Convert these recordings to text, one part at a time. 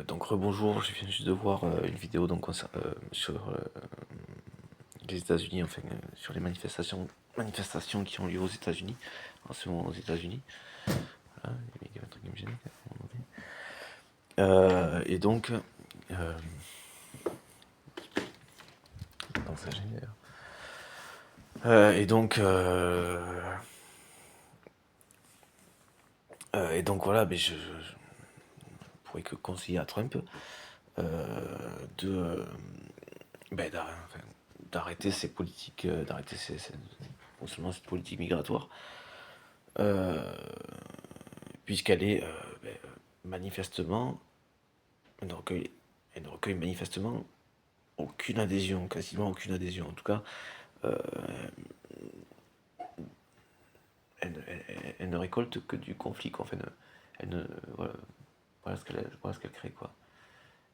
Donc rebonjour, je viens juste de voir une vidéo donc, sur les États-Unis, enfin sur les manifestations qui ont lieu aux États-Unis, en ce moment aux États-Unis. Voilà, il y a un truc qui me gêne, à un moment donné. Et donc, non, ça gêne d'ailleurs. Et donc voilà, mais je pourrais que conseiller à Trump de enfin, d'arrêter ces politiques, non seulement cette politique migratoire, euh, puisqu'elle est manifestement, elle ne recueille, elle ne recueille manifestement aucune adhésion, quasiment aucune adhésion. En tout cas, euh, elle ne récolte que du conflit, quoi. Enfin, elle ne, voilà, voilà ce qu'elle crée, quoi.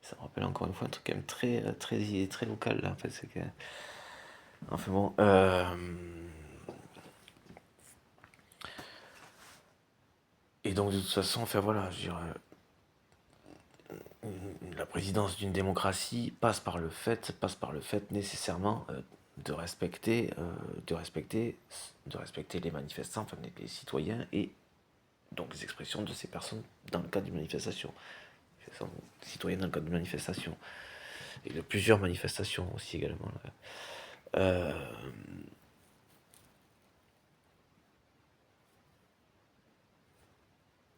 Ça me rappelle encore une fois un truc quand même très local, là, en fait. C'est que, enfin bon, et donc de toute façon, enfin voilà, je veux dire, la présidence d'une démocratie passe par le fait nécessairement de respecter, de respecter les manifestants, enfin les citoyens et donc les expressions de ces personnes dans le cadre d'une manifestation. Citoyens dans le cadre d'une manifestation. Et de plusieurs manifestations aussi également. Euh,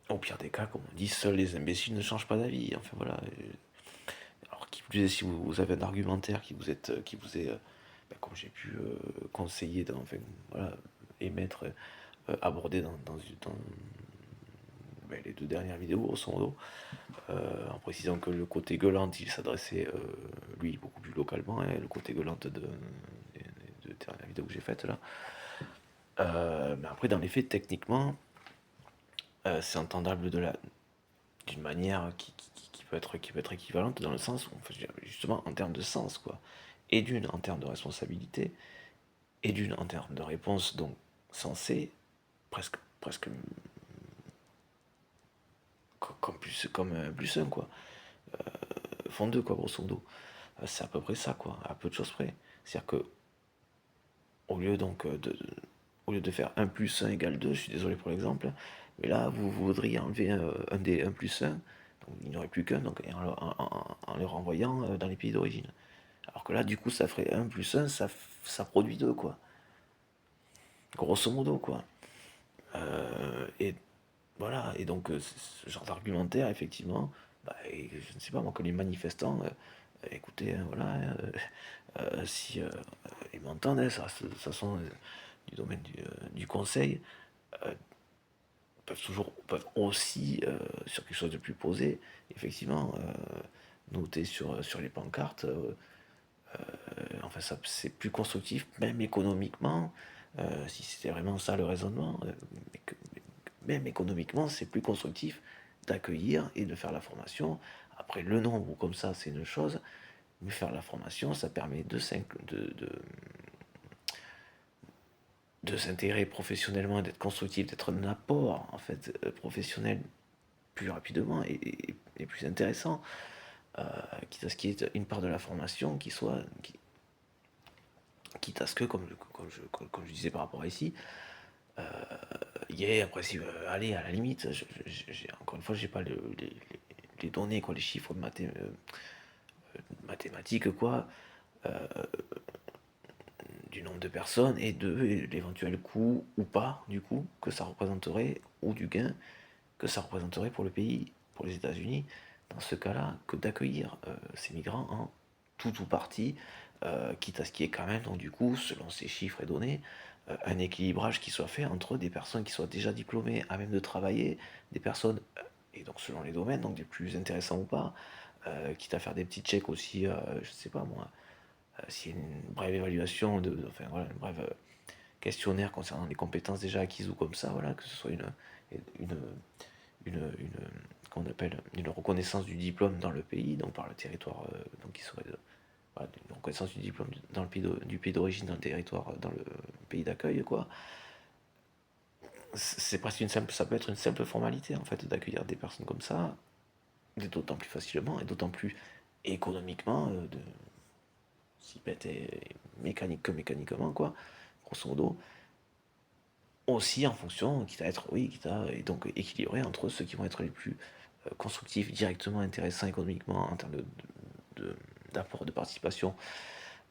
Au pire des cas, comme on dit, seuls les imbéciles ne changent pas d'avis. Enfin voilà. Alors qui plus est, si vous avez un argumentaire qui vous est comme j'ai pu conseiller, enfin, voilà, émettre, aborder dans les deux dernières vidéos, grosso modo, en précisant que le côté gueulant, il s'adressait, lui, beaucoup plus localement, et le côté gueulant de dernières vidéos que j'ai faites là. Mais après, dans les faits, techniquement, c'est entendable d'une manière qui peut être équivalente dans le sens où, enfin, justement, en termes de sens, quoi. Et d'une, en termes de responsabilité, et d'une, en termes de réponse, donc, sensée, presque comme un plus un, quoi. Font deux, quoi, grosso modo. C'est à peu près ça, quoi, à peu de choses près. C'est-à-dire que, au lieu donc au lieu de faire un plus un égale 2, je suis désolé pour l'exemple, mais là, vous voudriez enlever un des un plus un, donc il n'y aurait plus qu'un, donc en le renvoyant dans les pays d'origine. Alors que là, du coup, ça ferait un plus un, ça produit 2 quoi. Grosso modo, quoi. Et voilà, et donc ce genre d'argumentaire, effectivement, et je ne sais pas moi, que les manifestants, écoutez, hein, voilà, si ils m'entendent, hein, ça, de toute façon, du domaine du conseil, peuvent aussi, sur quelque chose de plus posé, effectivement, noter sur les pancartes, enfin, ça, c'est plus constructif, même économiquement, si c'était vraiment ça le raisonnement, mais même économiquement, c'est plus constructif d'accueillir et de faire la formation. Après, le nombre comme ça, c'est une chose, mais faire la formation, ça permet de s'intégrer professionnellement, d'être constructif, d'être un apport en fait professionnel plus rapidement et plus intéressant, quitte à ce qu'il y ait une part de la formation quitte à ce que, comme je disais par rapport à ici, il y ait un principe, allez, à la limite, encore une fois, j'ai pas les données, quoi, les chiffres mathématiques, quoi, du nombre de personnes et de l'éventuel coût ou pas du coût que ça représenterait, ou du gain que ça représenterait pour le pays, pour les États-Unis, dans ce cas-là, que d'accueillir ces migrants en tout ou partie, quitte à ce qu'il y ait quand même, donc du coup, selon ces chiffres et données, un équilibrage qui soit fait entre des personnes qui soient déjà diplômées à même de travailler, des personnes, et donc selon les domaines, donc des plus intéressants ou pas, quitte à faire des petits checks aussi, je sais pas moi, s'il y a une brève évaluation, enfin voilà, une brève questionnaire concernant les compétences déjà acquises ou comme ça, voilà, que ce soit une, une qu'on appelle une reconnaissance du diplôme dans le pays, donc par le territoire, donc qui serait voilà, une reconnaissance du diplôme dans le du pays d'origine, dans le territoire, dans le pays d'accueil, quoi. C'est presque une simple, ça peut être une simple formalité en fait d'accueillir des personnes comme ça, d'autant plus facilement et d'autant plus économiquement, si bête et mécanique que mécaniquement, quoi, grosso modo, aussi en fonction, quitte à être, oui, et donc équilibré entre ceux qui vont être les plus constructifs, directement intéressants économiquement en termes d'apport, de participation,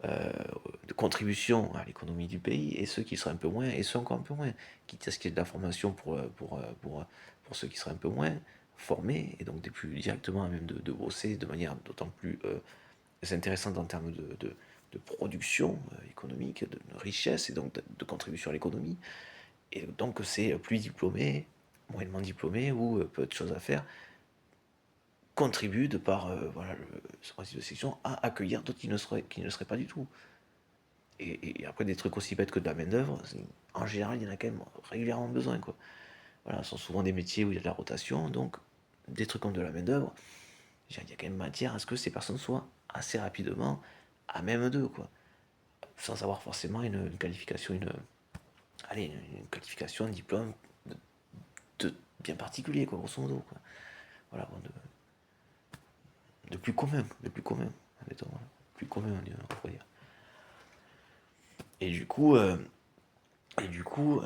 euh, de contribution à l'économie du pays, et ceux qui seraient un peu moins, et ceux encore un peu moins, quitte à ce qu'il y ait de la formation pour ceux qui seraient un peu moins formés, et donc des plus directement à même de bosser de manière d'autant plus intéressante en termes de production économique, de richesse, et donc de contribution à l'économie. Et donc c'est plus diplômé, moyennement diplômé, ou peu de choses à faire, contribue de par voilà, ce principe de section à accueillir d'autres qui ne le seraient pas du tout. Et après, des trucs aussi bêtes que de la main-d'œuvre, en général, il y en a quand même régulièrement besoin, quoi. Voilà, ce sont souvent des métiers où il y a de la rotation, donc des trucs comme de la main-d'œuvre, il y a quand même matière à ce que ces personnes soient assez rapidement à même d'eux, quoi. Sans avoir forcément une qualification, allez, une qualification, un diplôme de, de bien particulier, quoi, grosso modo, quoi. Voilà, bon, de plus commun, admettons, voilà. Plus commun, on pourrait dire. Et du coup, euh, et du coup,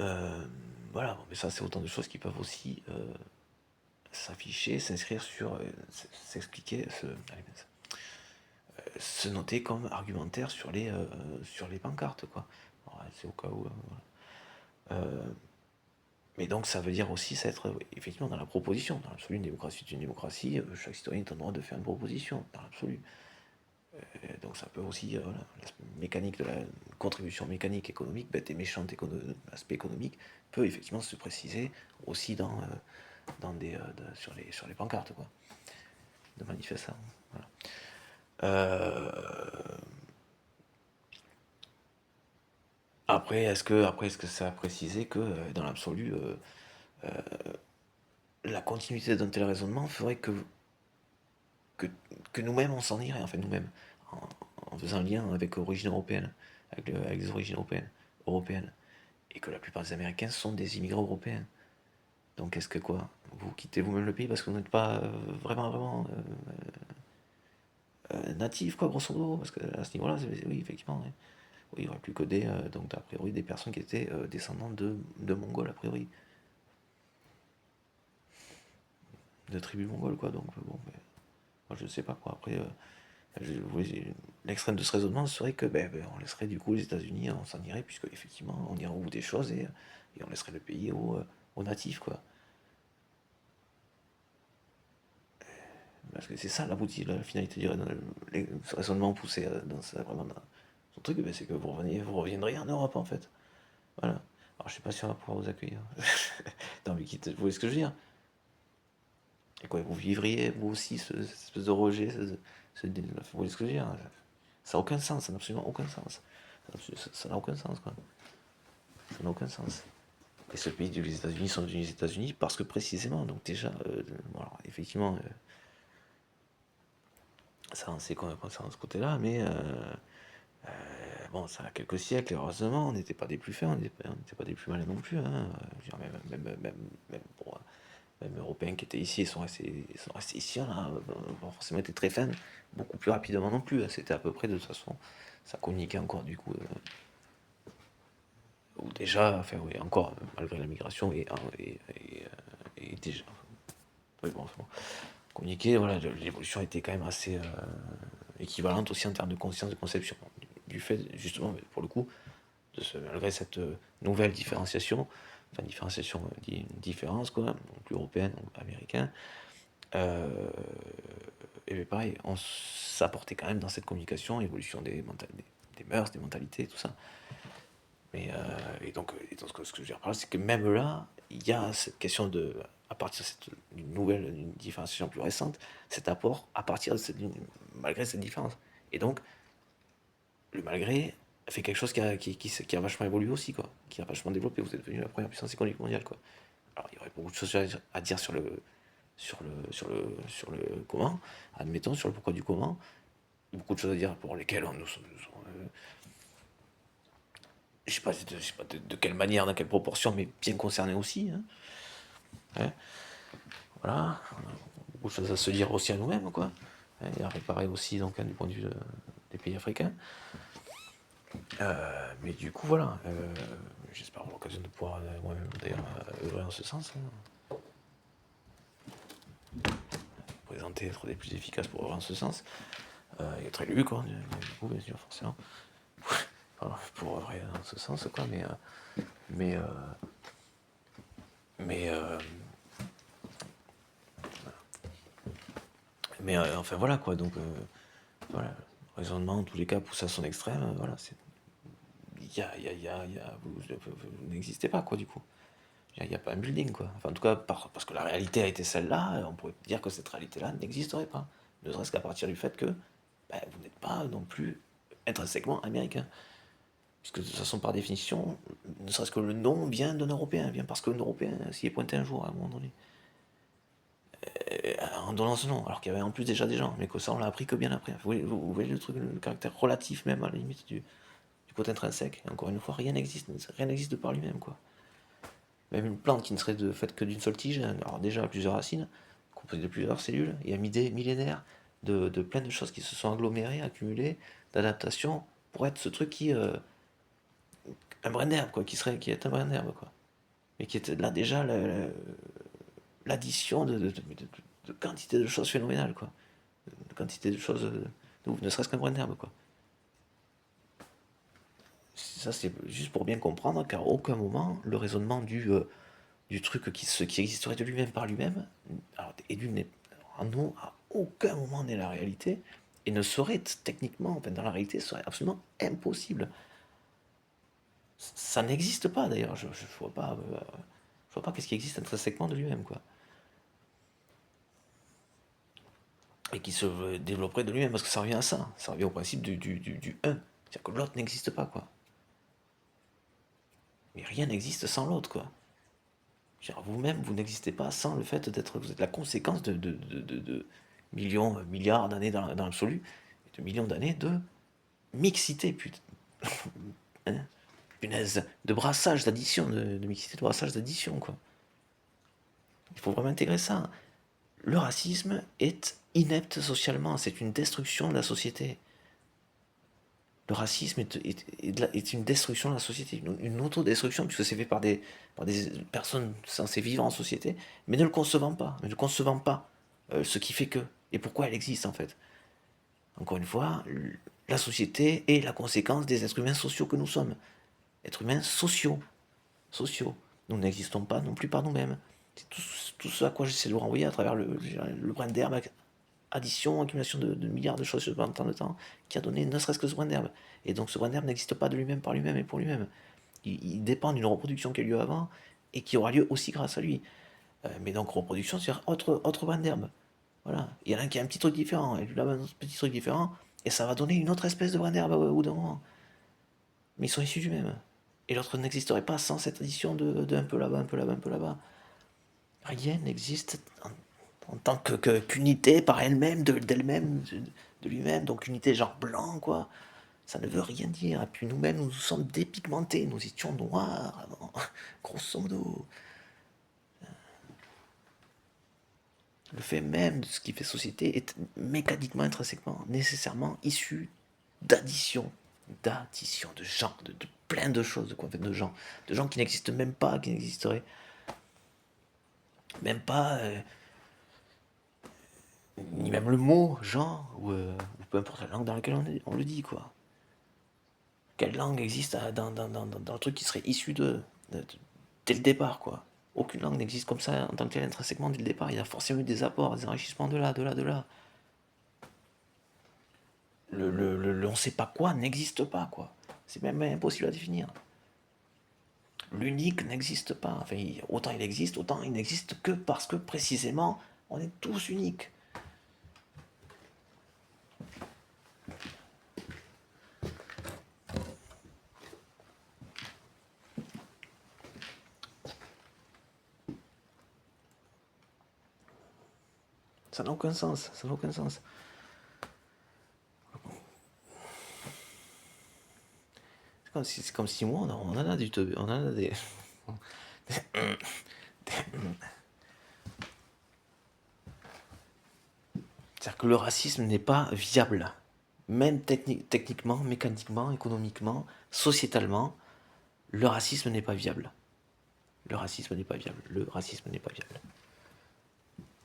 voilà, bon, mais ça, c'est autant de choses qui peuvent aussi s'afficher, s'inscrire sur, s'expliquer, se noter comme argumentaire sur les pancartes, quoi. Alors, c'est au cas où. Euh, mais donc, ça veut dire aussi, ça être effectivement dans la proposition. Dans l'absolu, une démocratie est une démocratie, chaque citoyen est en droit de faire une proposition, dans l'absolu. Donc ça peut aussi, voilà, l'aspect mécanique de la contribution mécanique économique, bête et méchante l'aspect économique, peut effectivement se préciser aussi sur les pancartes, quoi, de manifestants. Voilà. Euh, après, est-ce que ça a précisé que, dans l'absolu, la continuité d'un tel raisonnement ferait que, que nous-mêmes, on s'en irait, en fait, nous-mêmes, en, en faisant un lien avec l'origine européenne, avec les origines européennes, et que la plupart des Américains sont des immigrés européens. Donc est-ce que quoi? Vous quittez vous-même le pays parce que vous n'êtes pas vraiment natif, quoi, grosso modo? Parce que à ce niveau-là, oui, effectivement, ouais. Oui, il n'y aurait plus que donc a priori des personnes qui étaient descendantes de Mongols, a priori, de tribus mongoles, quoi. Donc bon, mais, moi je ne sais pas quoi. Après, oui, l'extrême de ce raisonnement serait que on laisserait du coup les États-Unis, on s'en irait, puisque effectivement on irait au bout des choses et on laisserait le pays aux natifs, quoi. Parce que c'est ça l'abouti, la finalité du ce raisonnement poussé vraiment dans son truc, c'est que vous reviendriez en Europe en fait. Voilà. Alors je sais pas si on va pouvoir vous accueillir. Non mais quitte, vous voyez ce que je veux dire? Et quoi, vous vivriez vous aussi cette espèce de rejet, vous voyez ce que je veux dire? Ça n'a aucun sens, ça n'a absolument aucun sens. Ça n'a aucun sens, quoi. Ça n'a aucun sens. Et ce pays, les États-Unis sont devenus les États-Unis parce que précisément, donc déjà, bon, alors, effectivement, ça on sait concernant ce côté-là, mais bon, ça a quelques siècles, heureusement, on n'était pas des plus fins, on n'était pas des plus malins non plus, hein. Je veux dire, même pour même Européens qui étaient ici, ils sont restés ici, on a forcément été très fins, beaucoup plus rapidement non plus, hein. C'était à peu près de toute façon, ça communiquait encore du coup, ou déjà, enfin oui, encore, malgré la migration, et déjà, oui, bon, enfin, bon, communiquer, voilà, l'évolution était quand même assez équivalente aussi en termes de conscience, de conception, du fait, justement, pour le coup, malgré cette nouvelle différenciation, enfin différenciation, différence, quoi, donc européenne, donc américain, euh, et bien pareil, on s'apportait quand même dans cette communication, évolution des mœurs, des mentalités, tout ça. Et donc ce que je veux dire par là, c'est que même là, il y a cette question à partir de cette une différenciation plus récente, cet apport à partir malgré cette différence. Et donc, le malgré fait quelque chose qui a vachement évolué aussi, quoi, qui a vachement développé. Vous êtes devenu la première puissance économique mondiale, quoi. Alors, il y aurait beaucoup de choses à dire sur le comment, admettons, sur le pourquoi du comment. Beaucoup de choses à dire pour lesquelles je sais pas de quelle manière, dans quelle proportion, mais bien concernés aussi, hein. Ouais, voilà, beaucoup de choses à se dire aussi à nous-mêmes, quoi, et à réparer aussi, donc, du point de vue des pays africains. Mais du coup, voilà, j'espère avoir l'occasion de pouvoir, moi-même, d'ailleurs, œuvrer en ce sens, hein, présenter, être des plus efficaces pour œuvrer en ce sens, et être élu, quoi, du coup, bien sûr, forcément, voilà, pour œuvrer en ce sens, quoi, mais, mais, enfin, voilà, quoi, donc, voilà, le raisonnement, en tous les cas, poussé à son extrême, voilà, c'est... Vous n'existez pas, quoi, du coup. Il n'y a pas un building, quoi. Enfin, en tout cas, parce que la réalité a été celle-là, on pourrait dire que cette réalité-là n'existerait pas. Ne serait-ce qu'à partir du fait que vous n'êtes pas non plus intrinsèquement américain. Puisque de toute façon, par définition, ne serait-ce que le nom vient d'un Européen, vient parce qu'un Européen s'y est pointé un jour, à un moment donné, en donnant ce nom, alors qu'il y avait en plus déjà des gens, mais que ça, on l'a appris que bien après. Vous voyez le truc, le caractère relatif même, à la limite, du côté intrinsèque. Et encore une fois, rien n'existe de par lui-même, quoi. Même une plante qui ne serait faite que d'une seule tige, alors déjà plusieurs racines, composées de plusieurs cellules, il y a des millénaires de plein de choses qui se sont agglomérées, accumulées, d'adaptation, pour être ce truc un brin d'herbe, quoi, qui est un brin d'herbe, quoi. Mais qui était là déjà l'addition de quantité de choses phénoménales, quoi. De quantité de choses, ne serait-ce qu'un brin d'herbe, quoi. Ça, c'est juste pour bien comprendre qu'à aucun moment, le raisonnement du truc qui existerait de lui-même par lui-même, alors, en nous, à aucun moment n'est la réalité, et ne serait techniquement, enfin dans la réalité, serait absolument impossible. Ça n'existe pas d'ailleurs, je vois pas qu'est-ce qui existe intrinsèquement de lui-même, quoi. Et qui se développerait de lui-même, parce que ça revient à ça, ça revient au principe du un. C'est-à-dire que l'autre n'existe pas, quoi. Mais rien n'existe sans l'autre, quoi. Vous-même, vous n'existez pas sans le fait d'être. Vous êtes la conséquence de millions, milliards d'années dans l'absolu, et de millions d'années de mixité, putain. Hein, punaise, de brassage, d'addition, de mixité, de brassage, d'addition, quoi. Il faut vraiment intégrer ça. Le racisme est inepte socialement, c'est une destruction de la société. Le racisme est une destruction de la société, une autodestruction, puisque c'est fait par des personnes censées vivre en société, mais ne concevant pas ce qui fait que, et pourquoi elle existe en fait. Encore une fois, la société est la conséquence des êtres humains sociaux que nous sommes. Êtres humains sociaux. Sociaux. Nous n'existons pas non plus par nous-mêmes. C'est tout ce à quoi j'essaie de vous renvoyer à travers le brin d'herbe, addition, accumulation de milliards de choses pendant tant de temps, qui a donné ne serait-ce que ce brin d'herbe. Et donc ce brin d'herbe n'existe pas de lui-même, par lui-même et pour lui-même. Il dépend d'une reproduction qui a lieu avant et qui aura lieu aussi grâce à lui. Mais donc reproduction, c'est autre brin d'herbe. Voilà. Il y en a un qui a un petit truc différent, et lui là un petit truc différent, et ça va donner une autre espèce de brin d'herbe au bout d'un moment. Mais ils sont issus du même. Et l'autre n'existerait pas sans cette addition de un peu là-bas, un peu là-bas, un peu là-bas. Rien n'existe en tant qu'unité par elle-même, d'elle-même, de lui-même, donc unité genre blanc, quoi. Ça ne veut rien dire. Et puis nous-mêmes, nous nous sommes dépigmentés, nous étions noirs avant, grosso modo. Le fait même de ce qui fait société est mécaniquement, intrinsèquement, nécessairement issu d'addition. D'addition de gens, de plein de choses, quoi, en fait, de gens qui n'existent même pas, qui n'existeraient même pas, ni même le mot genre, ou peu importe la langue dans laquelle on le dit, quoi. Quelle langue existe dans le truc qui serait issu dès le départ, quoi. Aucune langue n'existe comme ça en tant que telle intrinsèquement dès le départ. Il y a forcément eu des apports, des enrichissements de là, de là, de là. On sait pas quoi n'existe pas, quoi. C'est même impossible à définir. L'unique n'existe pas. Enfin, autant il existe, autant il n'existe que parce que précisément, on est tous uniques. Ça n'a aucun sens, ça n'a aucun sens. C'est comme si moi, on en a on en a des, C'est-à-dire que le racisme n'est pas viable. Même techniquement, mécaniquement, économiquement, sociétalement, le racisme n'est pas viable. Le racisme n'est pas viable. Le racisme n'est pas viable.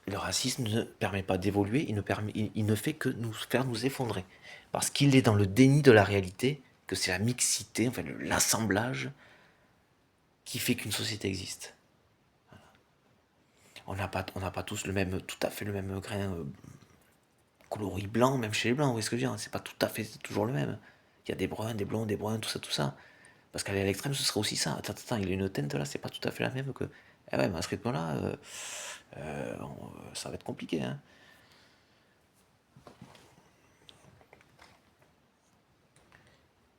Le racisme ne permet pas d'évoluer, il ne fait que nous faire nous effondrer. Parce qu'il est dans le déni de la réalité, que c'est la mixité, enfin l'assemblage, qui fait qu'une société existe. On n'a pas tous tout à fait le même grain coloris blanc, même chez les blancs, vous voyez ce que je veux dire? C'est pas tout à fait toujours le même. Il y a des bruns, des blonds, des bruns, tout ça, tout ça. Parce qu'aller à l'extrême, ce serait aussi ça. Attends, il a une teinte là, c'est pas tout à fait la même que. Eh ouais, mais à ce rythme-là, ça va être compliqué, hein.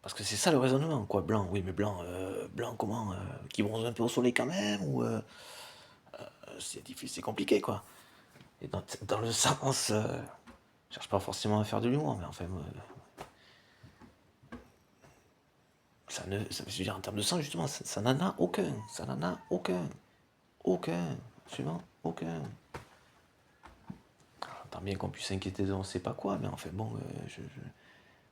Parce que c'est ça le raisonnement, quoi. Blanc, oui, mais blanc, blanc comment qui bronze un peu au soleil quand même, ou c'est difficile, c'est compliqué, quoi. Et dans le sens, je cherche pas forcément à faire de l'humour, mais enfin, je veux dire, en termes de sens, justement, ça n'en a aucun. Ça n'en a aucun. Aucun. Absolument aucun. Tant bien qu'on puisse s'inquiéter de on sait pas quoi, mais enfin bon,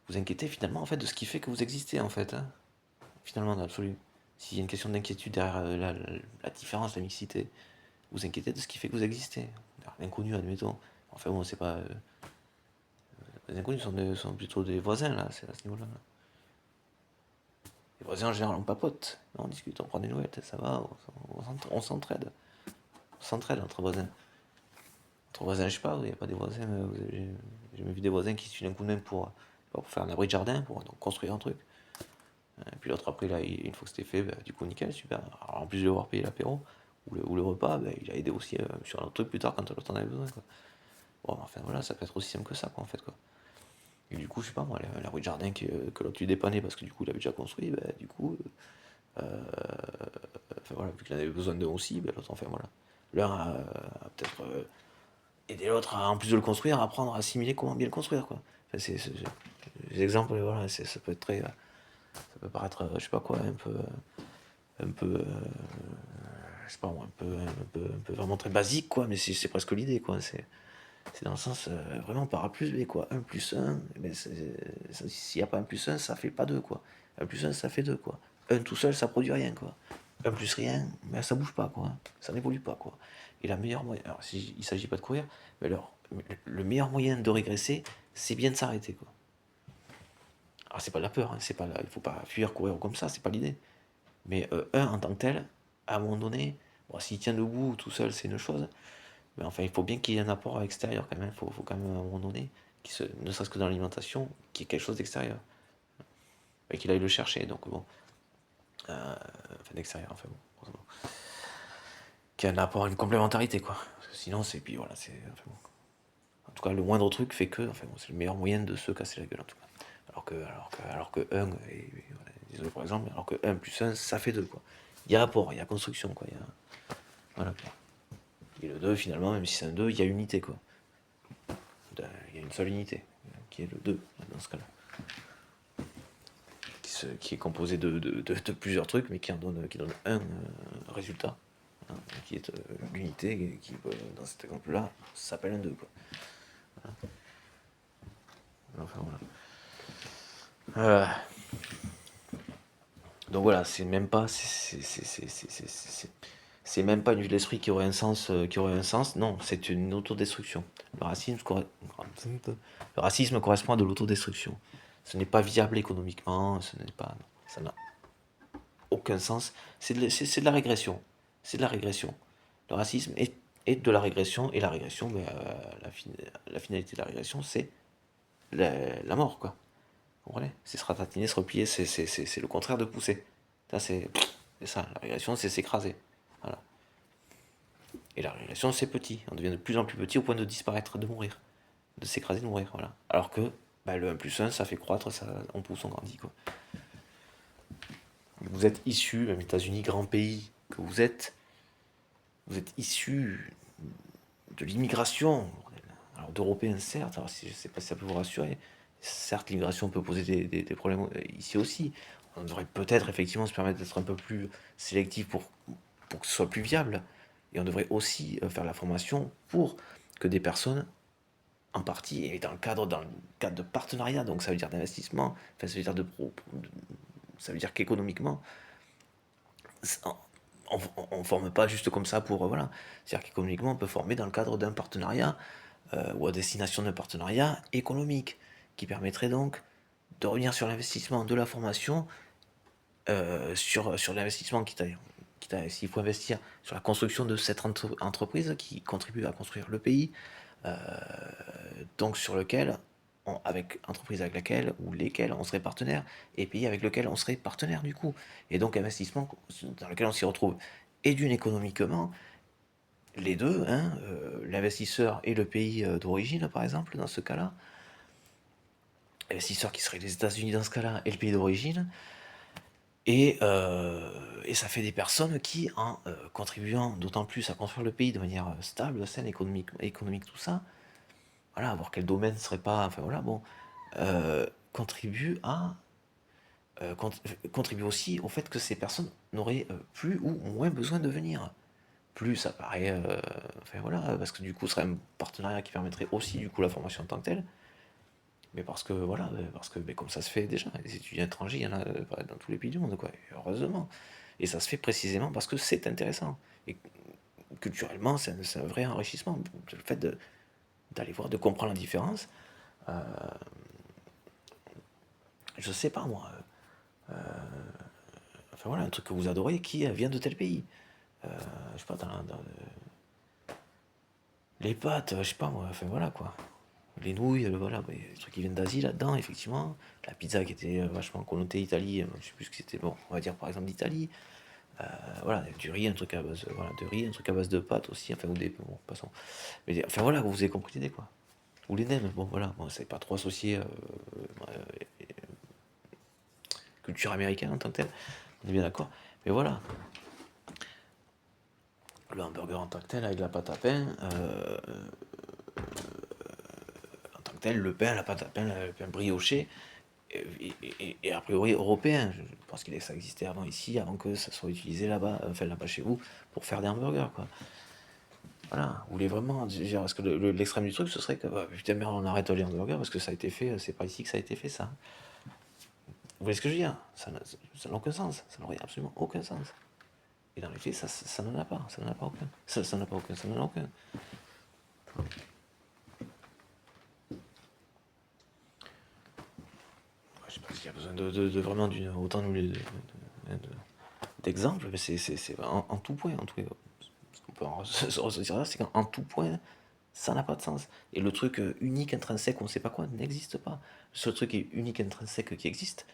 vous inquiétez finalement en fait de ce qui fait que vous existez en fait, hein. Finalement, dans l'absolu. S'il y a une question d'inquiétude derrière la différence, la mixité, vous inquiétez de ce qui fait que vous existez. L'inconnu, admettons. Enfin bon, c'est pas. Les inconnus sont plutôt des voisins là, c'est à ce niveau-là. Les voisins en général on papote, on discute, on prend des nouvelles, ça va, on s'entraide. On s'entraide entre voisins. Entre voisins, je sais pas, il n'y a pas des voisins. J'ai jamais vu des voisins qui se filent un coup de main pour faire un abri de jardin, pour donc, construire un truc. Et puis l'autre, après, là, une fois que c'était fait, bah, du coup, nickel, super. Alors, en plus de devoir payer l'apéro ou le repas, bah, il a aidé aussi sur un autre truc plus tard quand l'autre en avait besoin, quoi. Bon, enfin voilà, ça peut être aussi simple que ça, quoi, en fait, quoi. Et du coup, je sais pas, moi, l'abri de jardin que l'autre lui dépannait parce que du coup, il avait déjà construit, bah, du coup, enfin voilà, vu qu'il en avait besoin d'eux aussi, bah, l'autre, enfin voilà. L'un a peut-être aider l'autre à, en plus de le construire, à apprendre à assimiler comment bien le construire, quoi. Enfin, les exemples, voilà, ça peut être très, ça peut paraître, je sais pas quoi, un peu, je sais pas moi, un peu vraiment très basique, quoi, mais c'est presque l'idée, quoi. C'est dans le sens, vraiment par A plus B, quoi. Un plus un mais s'il n'y a pas un plus un ça fait pas 2 quoi. Un plus un ça fait 2 quoi. Un tout seul, ça produit rien, quoi. Un plus rien, ben, ça bouge pas, quoi. Ça n'évolue pas, quoi. Et la meilleure moyen, alors s'il ne s'agit pas de courir, mais alors, le meilleur moyen de régresser, c'est bien de s'arrêter, quoi. Alors c'est pas de la peur, hein, c'est pas il faut pas fuir, courir comme ça, c'est pas l'idée. Mais un en tant que tel, à un moment donné, bon, s'il tient debout tout seul, c'est une chose, mais enfin, il faut bien qu'il y ait un apport extérieur quand même. Il faut quand même à un moment donné, ne serait-ce que dans l'alimentation, qu'il y ait quelque chose d'extérieur. Et qu'il aille le chercher. Donc bon. Enfin, d'extérieur, enfin bon. Qu'il y ait un apport, une complémentarité, quoi. Parce que sinon, c'est. Puis voilà, c'est. Enfin, bon. En tout cas, le moindre truc fait que. Enfin bon, c'est le meilleur moyen de se casser la gueule, en tout cas. Alors que 1, voilà, désolé pour l'exemple, alors que 1 plus 1, ça fait 2, quoi. Il y a apport, il y a construction, quoi. Voilà. Et le 2, finalement, même si c'est un 2, il y a unité, quoi. Il y a une seule unité, qui est le 2, dans ce cas-là. Qui est composé de plusieurs trucs, mais qui donne un résultat, hein, qui est l'unité, qui, dans cet exemple-là, s'appelle un 2, quoi. Voilà. Enfin, voilà. Donc voilà, c'est même pas. C'est même pas une vue de l'esprit qui aurait un sens. Non, c'est une autodestruction. Le racisme correspond à de l'autodestruction. Ce n'est pas viable économiquement, ça n'a aucun sens. C'est de la régression. C'est de la régression. Le racisme est de la régression, et la régression, mais, la finalité de la régression, c'est la mort, quoi. Vous comprenez? C'est se ratatiner, se replier, c'est le contraire de pousser. Ça, c'est ça, la régression, c'est s'écraser. Voilà. Et la régression, c'est petit. On devient de plus en plus petit au point de disparaître, de mourir. De s'écraser, de mourir. Voilà. Alors que bah, le 1 plus 1, ça fait croître, ça, on pousse, on grandit, quoi. Vous êtes issu, même les États-Unis, grand pays que vous êtes issu de l'immigration. Alors d'Européens, certes, alors je ne sais pas si ça peut vous rassurer. Certes, l'immigration peut poser des problèmes ici aussi. On devrait peut-être effectivement se permettre d'être un peu plus sélectif pour que ce soit plus viable. Et on devrait aussi faire la formation pour que des personnes en partie, et dans le cadre de partenariat, donc ça veut dire d'investissement, enfin ça veut dire ça veut dire qu'économiquement, on ne forme pas juste comme ça pour, voilà. C'est-à-dire qu'économiquement, on peut former dans le cadre d'un partenariat, ou à destination d'un partenariat économique, qui permettrait donc de revenir sur l'investissement de la formation, sur l'investissement s'il faut investir sur la construction de cette entreprise qui contribue à construire le pays, euh, donc sur lequel, avec entreprise avec laquelle ou lesquelles on serait partenaire, et pays avec lequel on serait partenaire du coup. Et donc investissement dans lequel on s'y retrouve. Et d'une économiquement, les deux, hein, l'investisseur et le pays d'origine par exemple, dans ce cas-là, l'investisseur qui serait les États-Unis dans ce cas-là, et le pays d'origine, et ça fait des personnes qui, en contribuant d'autant plus à construire le pays de manière stable, saine, économique, tout ça, voilà, voir quel domaine serait pas, enfin voilà, bon, contribuent contribue aussi au fait que ces personnes n'auraient plus ou moins besoin de venir. Plus ça paraît, enfin voilà, parce que du coup, ce serait un partenariat qui permettrait aussi du coup la formation en tant que telle. Mais parce que voilà, parce que mais comme ça se fait déjà, les étudiants étrangers, il y en a dans tous les pays du monde, quoi, et heureusement. Et ça se fait précisément parce que c'est intéressant. Et culturellement, c'est un vrai enrichissement. Le fait d'aller voir, de comprendre la différence, euh, je sais pas moi, enfin voilà, un truc que vous adorez qui vient de tel pays. Je sais pas, les pâtes, je sais pas moi, enfin voilà quoi. Les nouilles, voilà, les trucs qui viennent d'Asie là-dedans, effectivement. La pizza qui était vachement connotée Italie, je sais plus ce que c'était, bon, on va dire par exemple d'Italie. Voilà, du riz, un truc à base, voilà, de riz, un truc à base de pâtes aussi, enfin, ou des, bon, passons. Mais, enfin voilà, vous avez compris l'idée quoi. Ou les nems, bon voilà, bon, c'est pas trop associé culture américaine en tant que telle, on est bien d'accord. Mais voilà, le hamburger en tant que tel avec la pâte à pain, en tant que tel, le pain, la pâte à pain, le pain brioché, et a priori européen. Je pense que ça existait avant ici, avant que ça soit utilisé là-bas, enfin là-bas chez vous, pour faire des hamburgers, quoi. Voilà, vous voulez vraiment dire, parce que l'extrême du truc, ce serait que, bah, putain, merde, on arrête les hamburgers parce que ça a été fait, c'est pas ici que ça a été fait, ça. Vous voyez ce que je veux dire? Ça n'a aucun sens, ça n'aurait absolument aucun sens. Et dans les faits, ça n'en a pas, ça n'en a pas aucun. Ça n'a pas aucun, ça n'en a aucun. Je sais pas s'il y a besoin de vraiment autant d'exemples, mais c'est en tout point, en tout cas. Ce qu'on peut se ressentir là, c'est qu'en tout point, ça n'a pas de sens. Et le truc unique, intrinsèque, on ne sait pas quoi, n'existe pas. Le seul truc unique, intrinsèque qui existe,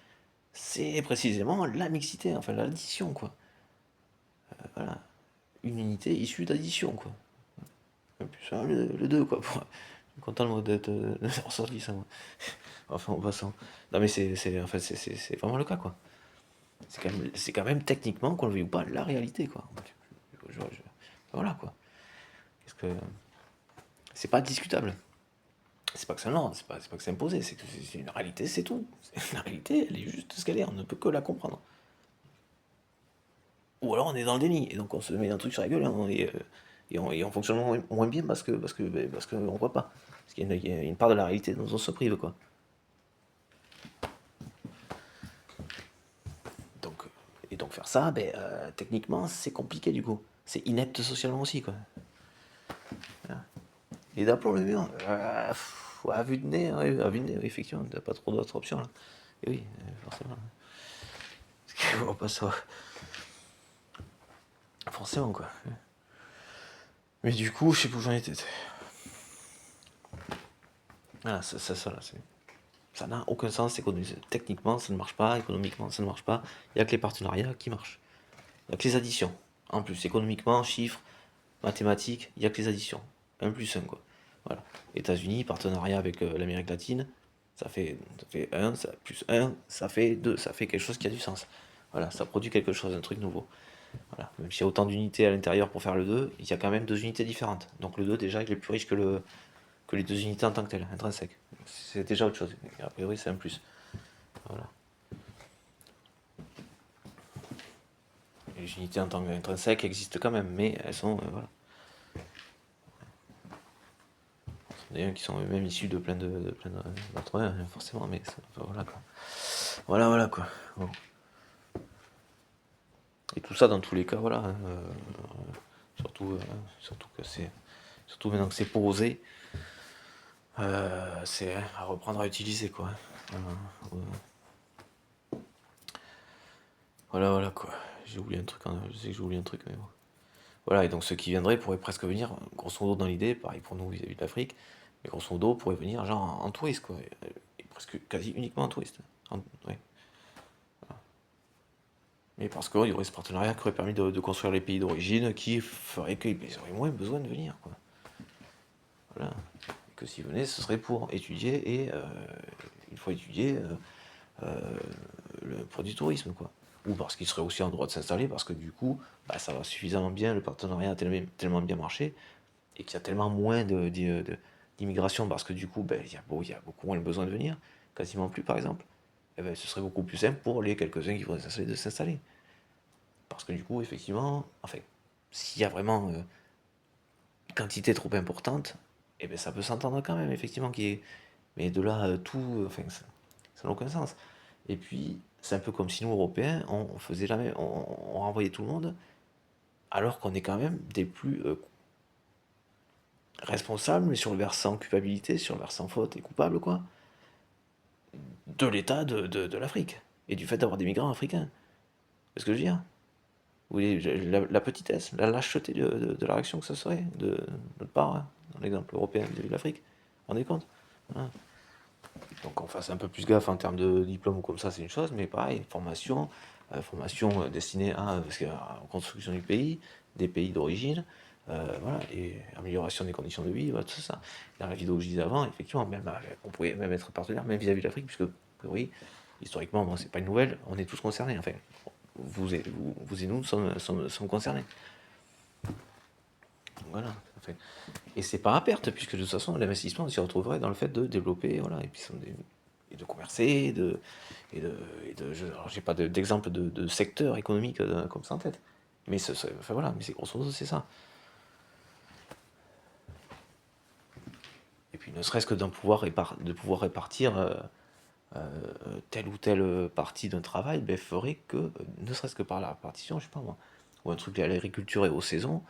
c'est précisément la mixité, enfin l'addition, quoi. Voilà. Une unité issue d'addition, quoi. Et puis ça, le 2, quoi. Je suis content de ressorti ça, moi. Enfin, en passant. Non, mais enfin, c'est vraiment le cas, quoi. C'est quand même techniquement, qu'on le veuille ou pas, la réalité, quoi. Voilà, quoi. Parce que c'est pas discutable. C'est pas que c'est un ordre, c'est pas que c'est imposé, c'est que c'est une réalité, c'est tout. La réalité, elle est juste ce qu'elle est, on ne peut que la comprendre. Ou alors on est dans le déni, et donc on se met un truc sur la gueule, hein, et on fonctionne moins bien parce qu'on voit pas. Parce qu'il y a une part de la réalité dont on se prive, quoi. Donc, et donc faire ça, ben, techniquement, c'est compliqué du coup. C'est inepte socialement aussi, quoi. Voilà. Et d'aplomb le mur, à vue de nez, ouais, à vue de nez, oui, effectivement, t'as pas trop d'autres options là. Et oui, forcément. Parce qu'on va pas ça. Forcément, quoi. Mais du coup, je sais plus où j'en étais. Voilà, ça, là, ça n'a aucun sens. Techniquement, ça ne marche pas. Économiquement, ça ne marche pas. Il n'y a que les partenariats qui marchent. Il n'y a que les additions. En plus, économiquement, chiffres, mathématiques, il n'y a que les additions. Un plus un, quoi. Voilà. États-Unis, partenariat avec l'Amérique latine, ça fait 1, plus 1, ça fait 2, ça fait quelque chose qui a du sens. Voilà, ça produit quelque chose, un truc nouveau. Voilà. Même s'il y a autant d'unités à l'intérieur pour faire le 2, il y a quand même deux unités différentes. Donc le 2, déjà, il est plus riche que les deux unités en tant que telles, intrinsèques. C'est déjà autre chose. Et a priori, c'est un plus. Voilà. Les unités en tant qu'intrinsèques existent quand même, mais elles sont. Voilà. D'ailleurs, qui sont eux-mêmes issus de plein d'entre eux, forcément, mais voilà quoi. Voilà quoi. Bon. Et tout ça, dans tous les cas, voilà. Surtout, surtout que c'est, surtout maintenant que c'est posé, c'est à reprendre à utiliser quoi. Voilà quoi. J'ai oublié un truc, je sais que j'ai oublié un truc, mais bon. Voilà, et donc ceux qui viendraient pourraient presque venir, grosso modo dans l'idée, pareil pour nous vis-à-vis de l'Afrique, mais grosso modo pourraient venir genre en touriste quoi. Et presque quasi uniquement en touriste. Ouais. Mais parce qu'il y aurait ce partenariat qui aurait permis de construire les pays d'origine qui ferait qu'ils auraient moins besoin de venir quoi. Voilà. Et que s'ils venaient, ce serait pour étudier et une fois étudié, pour du tourisme quoi. Ou parce qu'ils seraient aussi en droit de s'installer parce que du coup, bah, ça va suffisamment bien, le partenariat a tellement bien marché et qu'il y a tellement moins d'immigration parce que du coup, ben, il y a beaucoup moins le besoin de venir, quasiment plus par exemple, et ben, ce serait beaucoup plus simple pour les quelques-uns qui voudraient s'installer de s'installer. Parce que du coup, effectivement, enfin, s'il y a vraiment une quantité trop importante, et ben, ça peut s'entendre quand même, effectivement, mais de là, tout, enfin, ça n'a aucun sens. Et puis, c'est un peu comme si nous, Européens, on faisait la même, on renvoyait tout le monde, alors qu'on est quand même des plus responsables, mais sur le versant culpabilité, sur le versant faute et coupable, quoi, de l'état de l'Afrique, et du fait d'avoir des migrants africains. C'est ce que je veux dire? Vous voyez, la petitesse, la lâcheté de la réaction que ça serait, de notre part, hein, dans l'exemple européen vis-à-vis de l'Afrique. Vous vous rendez compte? Voilà. Donc qu'on fasse un peu plus gaffe en termes de diplôme ou comme ça, c'est une chose, mais pareil, formation destinée parce la construction du pays, des pays d'origine, voilà, et amélioration des conditions de vie, voilà, tout ça. Dans la vidéo que je disais avant, effectivement, même, on pourrait même être partenaire, même vis-à-vis de l'Afrique, puisque, oui, historiquement, bon, c'est pas une nouvelle, on est tous concernés, enfin, vous et nous sommes concernés. Voilà, tout à fait. Et c'est pas à perte, puisque de toute façon, l'investissement s'y retrouverait dans le fait de développer, voilà, et puis et de commercer, alors, j'ai pas d'exemple de secteur économique comme ça en tête. Mais enfin voilà, mais c'est grosso modo, c'est ça. Et puis ne serait-ce que de pouvoir répartir telle ou telle partie d'un travail, ben, ferait que, ne serait-ce que par la répartition, je sais pas moi, ou un truc lié à l'agriculture et aux saisons,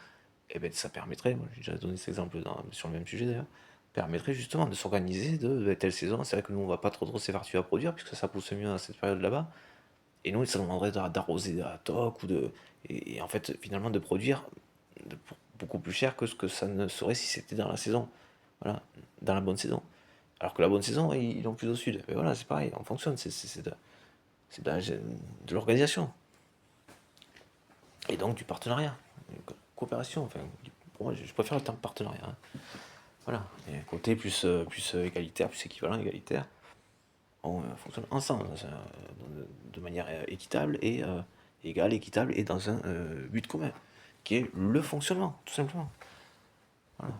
et ben ça permettrait, moi j'ai déjà donné cet exemple sur le même sujet d'ailleurs, permettrait justement de s'organiser de telle saison. C'est vrai que nous on va pas trop s'évertuer à produire puisque ça pousse mieux à cette période là-bas. Et nous ça nous demanderait d'arroser à toc et en fait finalement de produire beaucoup plus cher que ce que ça ne serait si c'était dans la saison. Voilà, dans la bonne saison. Alors que la bonne saison, ils l'ont plus au sud. Et voilà, c'est pareil, on fonctionne, c'est de l'organisation. Et donc du partenariat, une coopération. Enfin, pour moi, je préfère le terme partenariat, hein. Voilà, et un côté plus égalitaire, plus équivalent, égalitaire. On fonctionne ensemble, de manière équitable et égale, équitable et dans un but commun, qui est le fonctionnement, tout simplement. Voilà.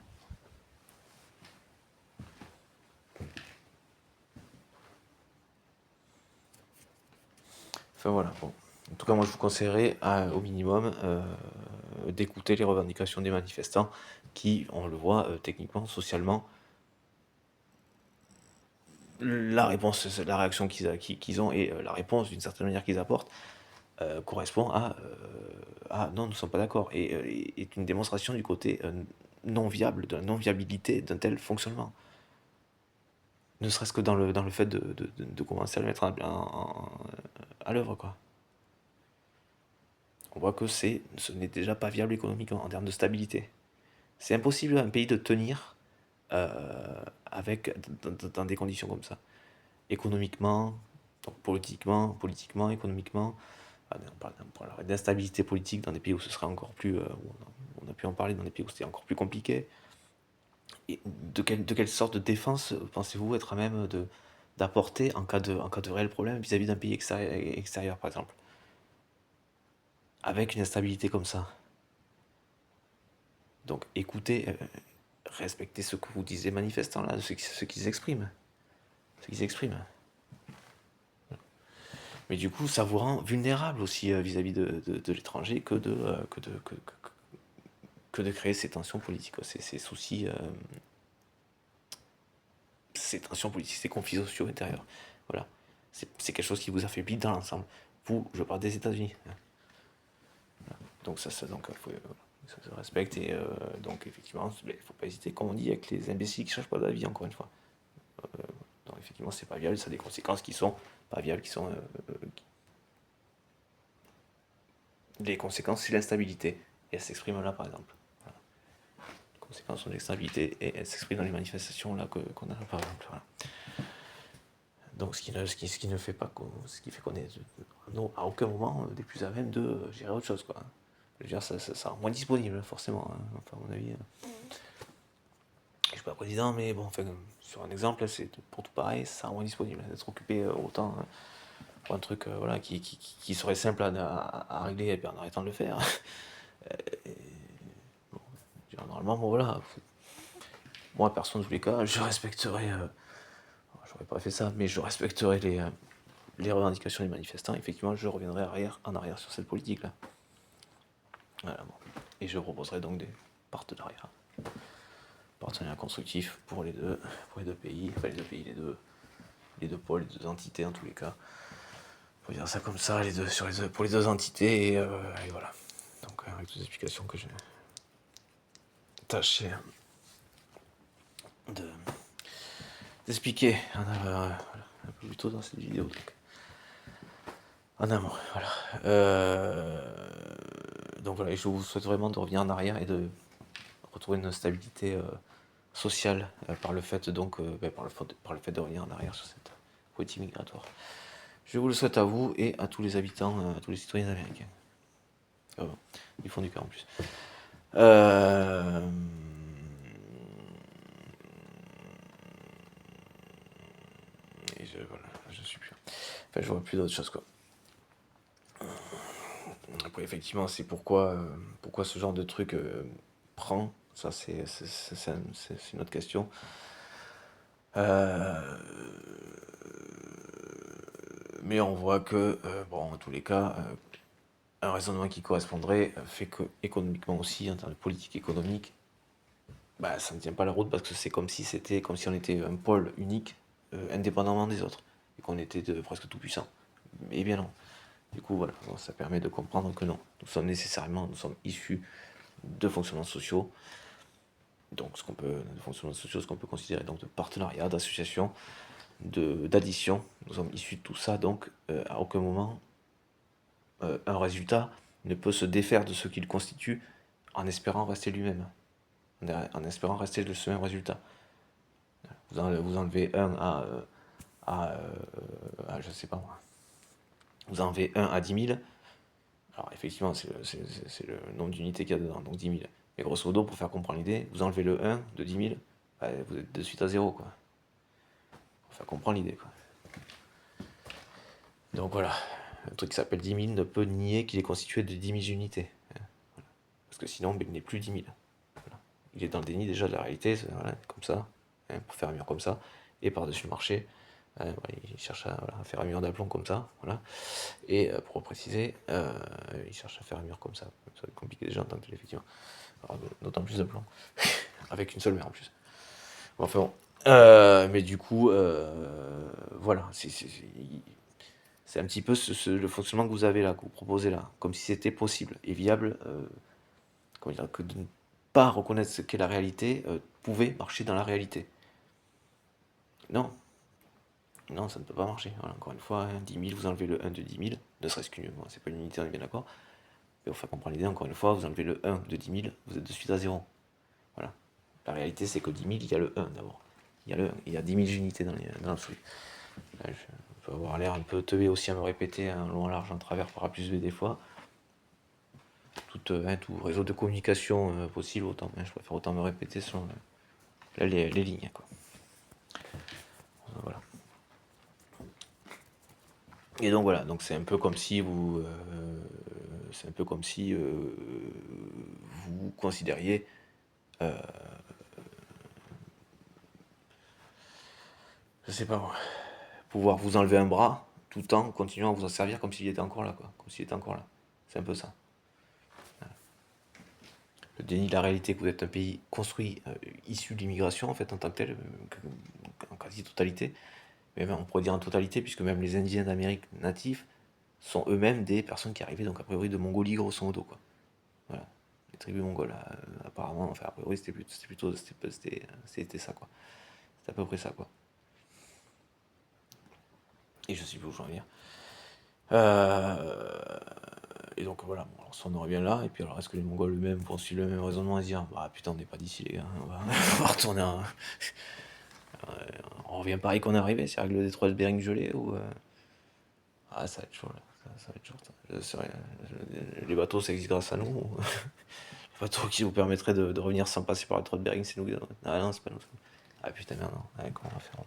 Enfin voilà, bon. En tout cas, moi je vous conseillerais au minimum d'écouter les revendications des manifestants qui, on le voit techniquement, socialement, la réponse, la réaction qu'ils ont et la réponse d'une certaine manière qu'ils apportent correspond à non, nous ne sommes pas d'accord et est une démonstration du côté non viable, de la non-viabilité d'un tel fonctionnement. Ne serait-ce que dans le fait de commencer à le mettre à l'œuvre, quoi. On voit que ce n'est déjà pas viable économiquement en termes de stabilité. C'est impossible à un pays de tenir avec dans des conditions comme ça. Économiquement, donc politiquement, économiquement, on parlerait d'instabilité politique dans des pays où ce serait encore plus, on a pu en parler dans des pays où c'était encore plus compliqué. Et de quelle sorte de défense pensez-vous être à même d'apporter en cas de réel problème vis-à-vis d'un pays extérieur, par exemple, avec une instabilité comme ça? Donc écoutez, respectez ce que vous disiez manifestants là, ce qu'ils expriment. Ce qu'ils expriment. Mais du coup, ça vous rend vulnérable aussi vis-à-vis de l'étranger que de créer ces tensions politiques, quoi, ces soucis ces tensions politiques, ces conflits sociaux intérieurs. Voilà. C'est quelque chose qui vous affaiblit dans l'ensemble. Vous, je parle des États-Unis. Donc ça se respecte et donc effectivement, il ne faut pas hésiter, comme on dit, avec les imbéciles qui ne cherchent pas d'avis, encore une fois. Donc effectivement, c'est pas viable, ça a des conséquences qui sont pas viables, qui sont... les conséquences, c'est l'instabilité. Et elle s'exprime là, par exemple. Voilà. Les conséquences sont l'instabilité et elle s'exprime dans les manifestations là qu'on a là, par exemple. Voilà. Donc ce qui ne fait pas ce qui fait qu'on est à aucun moment des plus à même de gérer autre chose, quoi. Je veux dire, ça rend moins disponible, forcément, hein, enfin, à mon avis. Je suis pas président, mais bon, enfin, sur un exemple, c'est pour tout pareil, ça rend moins disponible d'être occupé autant pour un truc voilà, qui serait simple à régler et puis en arrêtant de le faire. Et, bon, normalement, bon, voilà. Moi, perso, dans tous les cas, je respecterai. J'aurais pas fait ça, mais je respecterai les revendications des manifestants. Effectivement, je reviendrai en arrière sur cette politique-là. Voilà, bon. Et je proposerai donc des partenariats. Partenariats constructifs pour les deux pays, enfin les deux pôles, les deux entités en tous les cas. Faut dire ça comme ça, pour les deux entités, et voilà. Donc avec toutes les explications que j'ai tâché d'expliquer un peu plus tôt dans cette vidéo. Donc. En amont, voilà. Donc voilà, et je vous souhaite vraiment de revenir en arrière et de retrouver une stabilité sociale par le fait donc par le fait de revenir en arrière sur cette politique migratoire. Je vous le souhaite à vous et à tous les habitants, à tous les citoyens américains. Du fond du cœur en plus. Et voilà, je suis plus. Enfin, je vois plus d'autres choses, quoi. Après, effectivement, c'est pourquoi ce genre de truc prend. Ça, c'est une autre question. Mais on voit que, bon, en tous les cas, un raisonnement qui correspondrait fait que, économiquement aussi, en termes de politique économique, bah, ça ne tient pas la route parce que c'est comme si on était un pôle unique, indépendamment des autres, et qu'on était presque tout puissant. Mais bien non. Du coup, voilà, ça permet de comprendre que non. Nous sommes issus de fonctionnements sociaux, donc ce qu'on peut considérer donc de partenariat, d'association, d'addition. Nous sommes issus de tout ça, donc à aucun moment un résultat ne peut se défaire de ce qu'il constitue en espérant rester lui-même, en espérant rester de ce même résultat. Vous enlevez 1 à je sais pas moi. Vous enlevez 1 à 10 000. Alors effectivement, c'est le nombre d'unités qu'il y a dedans, donc 10 000. Mais grosso modo, pour faire comprendre l'idée, vous enlevez le 1 de 10 000, bah, vous êtes de suite à 0, quoi. Pour faire comprendre l'idée, quoi. Donc voilà, un truc qui s'appelle 10 000 ne peut nier qu'il est constitué de 10 000 unités. Parce que sinon, il n'est plus 10 000. Voilà. Il est dans le déni déjà de la réalité, voilà, comme ça, pour faire un mur comme ça, et par-dessus le marché, il cherche à faire un mur d'aplomb comme ça, voilà. Et pour préciser, il cherche à faire un mur comme ça. Ça va être compliqué déjà en tant que tel, effectivement. Alors, d'autant plus d'aplomb. Avec une seule mer en plus. Bon, enfin bon. Mais du coup, voilà. C'est un petit peu le fonctionnement que vous avez là, que vous proposez là. Comme si c'était possible et viable. Comment dire, que de ne pas reconnaître ce qu'est la réalité pouvait marcher dans la réalité. Non. Non, ça ne peut pas marcher. Voilà, encore une fois, 10 000, vous enlevez le 1 de 10 000, ne serait-ce qu'une, c'est pas une unité, on est bien d'accord. Mais pour faire comprendre l'idée, encore une fois, vous enlevez le 1 de 10 000, vous êtes de suite à 0. Voilà. La réalité, c'est que 10 000, il y a le 1 d'abord. Il y a 10 000 unités dans l'absolu. Je peux avoir l'air un peu teubé aussi à me répéter un long, large, en travers par A plus B des fois. Tout réseau de communication possible, autant, je préfère autant me répéter sur les lignes, quoi. Voilà. Et donc voilà, donc c'est un peu comme si vous considériez je sais pas moi, pouvoir vous enlever un bras tout en continuant à vous en servir comme s'il était encore là, quoi, comme s'il était encore là. C'est un peu ça. Voilà. le déni de la réalité que vous êtes un pays construit, issu de l'immigration, en fait, en tant que tel, en quasi-totalité, même on pourrait dire en totalité, puisque même les Indiens d'Amérique natifs sont eux-mêmes des personnes qui arrivaient, donc a priori de Mongolie, grosso modo, quoi. Voilà, les tribus mongoles, apparemment, enfin, a priori, c'était ça, quoi. C'est à peu près ça, quoi. Et je sais plus où j'en viens. Et donc voilà, bon, alors ça on en revient là, et puis alors est-ce que les Mongols eux-mêmes vont suivre le même raisonnement et se dire bah putain on n'est pas d'ici les gars, on va retourner on revient pareil qu'on est arrivé, c'est avec le détroit de Bering gelé ou ah ça va être chaud là, ça va être chaud ça. Les bateaux ça existe grâce à nous, les bateaux qui vous permettraient de revenir sans passer par le détroit de Bering c'est nous, ah non c'est pas nous, ah putain merde non, ouais, comment on va faire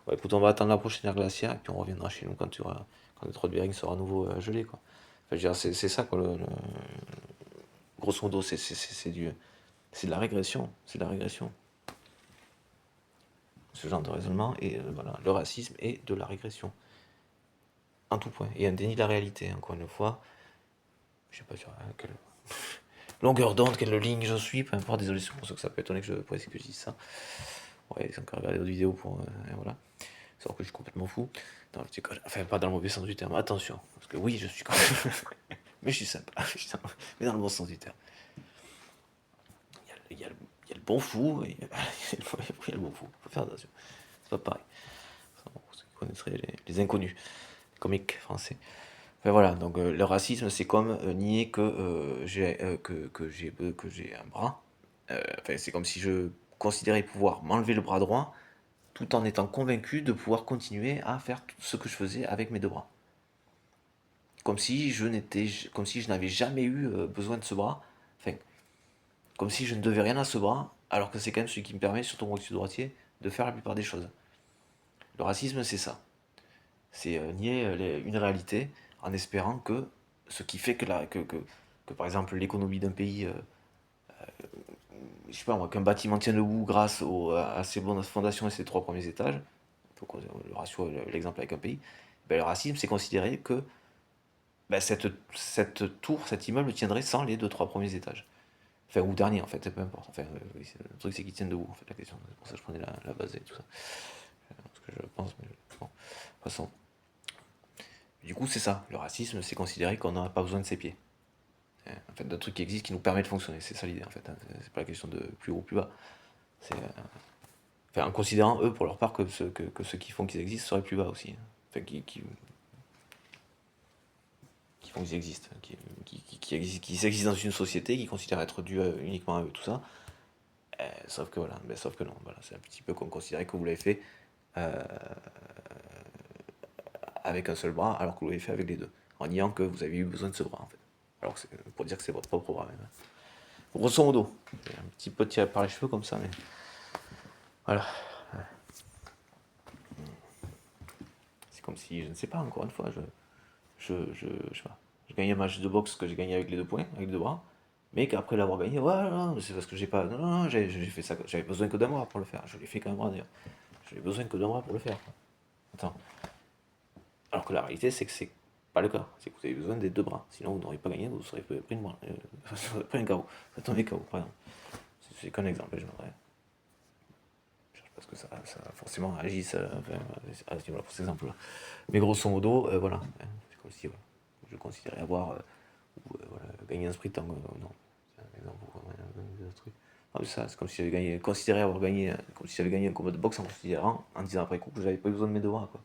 ouais, écoute on va attendre la prochaine ère glaciaire et puis on reviendra chez nous quand le détroit de Bering sera à nouveau gelé quoi. Enfin, je veux dire, c'est ça quoi, grosso modo, c'est de la régression, c'est de la régression. Ce genre de raisonnement, et voilà, le racisme est de la régression. En tout point. Et un déni de la réalité, encore une fois. Je sais pas sur quelle longueur d'onde, quelle ligne je suis, peu importe, désolé, c'est pour ça que ça peut étonner que je dise ça. Ouais, ils ont encore regardé d'autres vidéos pour. Voilà. Sauf que je suis complètement fou. Enfin, pas dans le mauvais sens du terme, attention. Parce que oui, je suis quand même. Mais je suis sympa, mais dans le bon sens du terme. Il y a le bon fou, et il y a le bon fou. Faut faire attention. C'est pas pareil. Ceux qui connaîtraient les inconnus, les comiques français. Enfin, voilà, donc le racisme, c'est comme nier que j'ai un bras. Enfin, c'est comme si je considérais pouvoir m'enlever le bras droit tout en étant convaincu de pouvoir continuer à faire tout ce que je faisais avec mes deux bras. Comme si je n'avais jamais eu besoin de ce bras. Enfin, comme si je ne devais rien à ce bras, alors que c'est quand même celui qui me permet, surtout moi qui suis droitier, de faire la plupart des choses. Le racisme, c'est ça. C'est nier une réalité en espérant que ce qui fait que par exemple, l'économie d'un pays, je sais pas moi, qu'un bâtiment tient debout grâce à ses bonnes fondations et ses trois premiers étages, le ratio, l'exemple avec un pays, ben, le racisme, c'est considérer que ben, cette tour, cet immeuble tiendrait sans les deux, trois premiers étages. Enfin, ou dernier, en fait, peu importe. Enfin, le truc, c'est qu'ils tiennent debout, en fait, la question. C'est pour ça que je prenais la base et tout ça. Ce que je pense, mais bon, de toute façon. Du coup, c'est ça. Le racisme, c'est considérer qu'on n'a pas besoin de ses pieds. En fait, d'un truc qui existe qui nous permet de fonctionner. C'est ça l'idée, en fait. C'est pas la question de plus haut ou plus bas. C'est. Enfin, en considérant, eux, pour leur part, que ceux qui font qu'ils existent seraient plus bas aussi. Enfin, qui font qu'ils existent. Qui existent dans une société, qui considèrent être dû uniquement à eux, tout ça. Sauf que voilà, mais sauf que non, voilà, c'est un petit peu comme considérer que vous l'avez fait avec un seul bras, alors que vous l'avez fait avec les deux, en niant que vous avez eu besoin de ce bras en fait. Alors que c'est pour dire que c'est votre propre bras même. Grosso modo, un petit peu tiré par les cheveux comme ça, mais voilà. C'est comme si, je ne sais pas, encore une fois, je sais pas, je gagnais un match de boxe que j'ai gagné avec les deux poings, avec les deux bras, mais qu'après l'avoir gagné, ouais, non, c'est parce que j'ai pas, non, j'ai fait ça, j'avais besoin que d'un bras pour le faire, je l'ai fait qu'un bras d'ailleurs, j'avais besoin que d'un bras pour le faire. Attends, alors que la réalité, c'est que c'est pas le cas. C'est que vous avez besoin des deux bras. Sinon, vous n'aurez pas gagné, vous serez pris une bras. Vous aurez pris un KO. Vous êtes tombé KO, par exemple. C'est qu'un exemple. Je cherche pas ce que ça forcément agisse à ce niveau-là pour cet exemple-là. Mais grosso modo, voilà. C'est comme si je considérais avoir voilà, gagné un sprint en. Non, c'est un exemple pour un truc. Ah, c'est comme si j'avais considéré avoir gagné, comme si j'avais gagné un combat de boxe en considérant, en disant après coup que j'avais pas eu besoin de mes deux bras, quoi.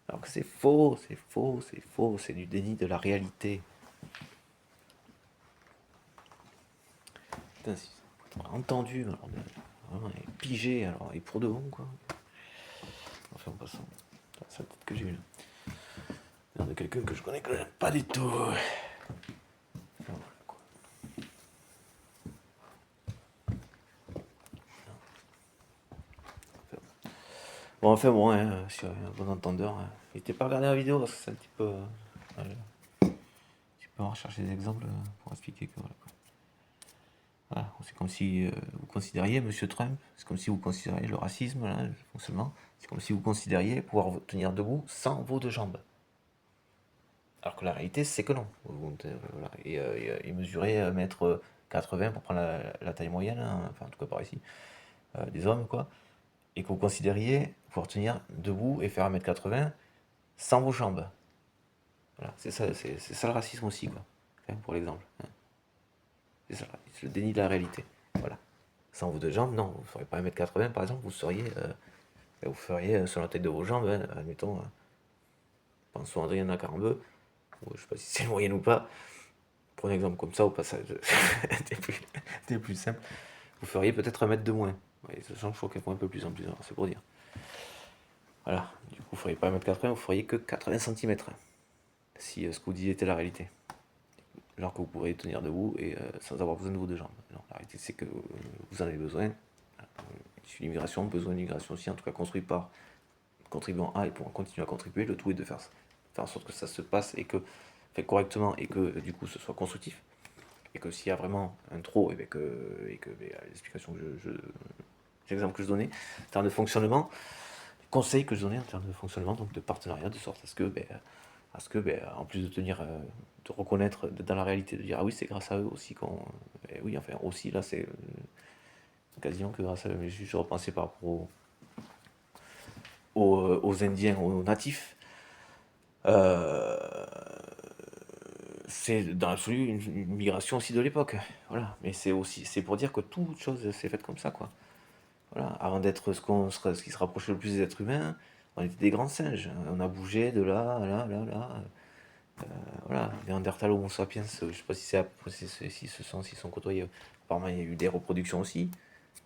Alors que c'est faux, c'est faux, c'est faux, c'est du déni de la réalité. Putain, si on a entendu, alors, vraiment, et pigé, alors, et pour de bon, quoi. Enfin, en passant, c'est la tête que j'ai eue là. Il y a quelqu'un que je connais que j'aime pas du tout. Enfin, voilà, quoi. Bon, enfin bon, hein, si un bon entendeur, hein. N'hésitez pas à regarder la vidéo parce que c'est un petit peu. Tu peux rechercher des exemples pour expliquer que voilà, quoi. Voilà, c'est comme si vous considériez Monsieur Trump, c'est comme si vous considériez le racisme, là, le fonctionnement, c'est comme si vous considériez pouvoir vous tenir debout sans vos deux jambes. Alors que la réalité, c'est que non. Voilà. Et mesurer 1m 80 pour prendre la taille moyenne, hein, enfin en tout cas par ici, des hommes quoi, et que vous considériez pouvoir tenir debout et faire 1m80 sans vos jambes. Voilà, c'est ça le racisme aussi, quoi, hein, pour l'exemple. Hein. C'est le déni de la réalité. Voilà. Sans vos deux jambes, non, vous ne feriez pas 1m80 par exemple, vous feriez sur la taille de vos jambes, hein, admettons, pensons à Adrien Nacarambeu, je ne sais pas si c'est moyenne ou pas, prenez un exemple comme ça au passage, des plus simples, vous feriez peut-être 1 mètre de moins. Ouais, sachant que je crois qu'elles font un peu plus en plus, alors c'est pour dire. Voilà, du coup, vous ne feriez pas 1m80, vous feriez que 80 cm, si ce que vous disiez était la réalité. Genre que vous pourriez tenir debout et sans avoir besoin de vos deux jambes. Non, la réalité, c'est que vous en avez besoin. L'immigration, besoin d'immigration aussi, en tout cas construit par contribuant A et pour continuer à contribuer, le tout est de faire en sorte que ça se passe et que fait correctement et que du coup ce soit constructif et que s'il y a vraiment un trop et que l'explication que l'exemple que je donnais en termes de fonctionnement, les conseils que je donnais en termes de fonctionnement, donc de partenariat, de sorte à ce que en plus de tenir de reconnaître dans la réalité, de dire ah oui c'est grâce à eux aussi qu'on oui enfin aussi là c'est quasiment que grâce à eux, mais je repensais par rapport aux Indiens, aux natifs. Euh, c'est dans l'absolu une migration aussi de l'époque, voilà. Mais c'est pour dire que toute chose s'est faite comme ça, quoi. Voilà. Avant d'être ce qui se rapprochait le plus des êtres humains, on était des grands singes. On a bougé de là, là, là, là. Voilà. Néandertal, Homo sapiens, je sais pas s'ils sont côtoyés. Apparemment, il y a eu des reproductions aussi.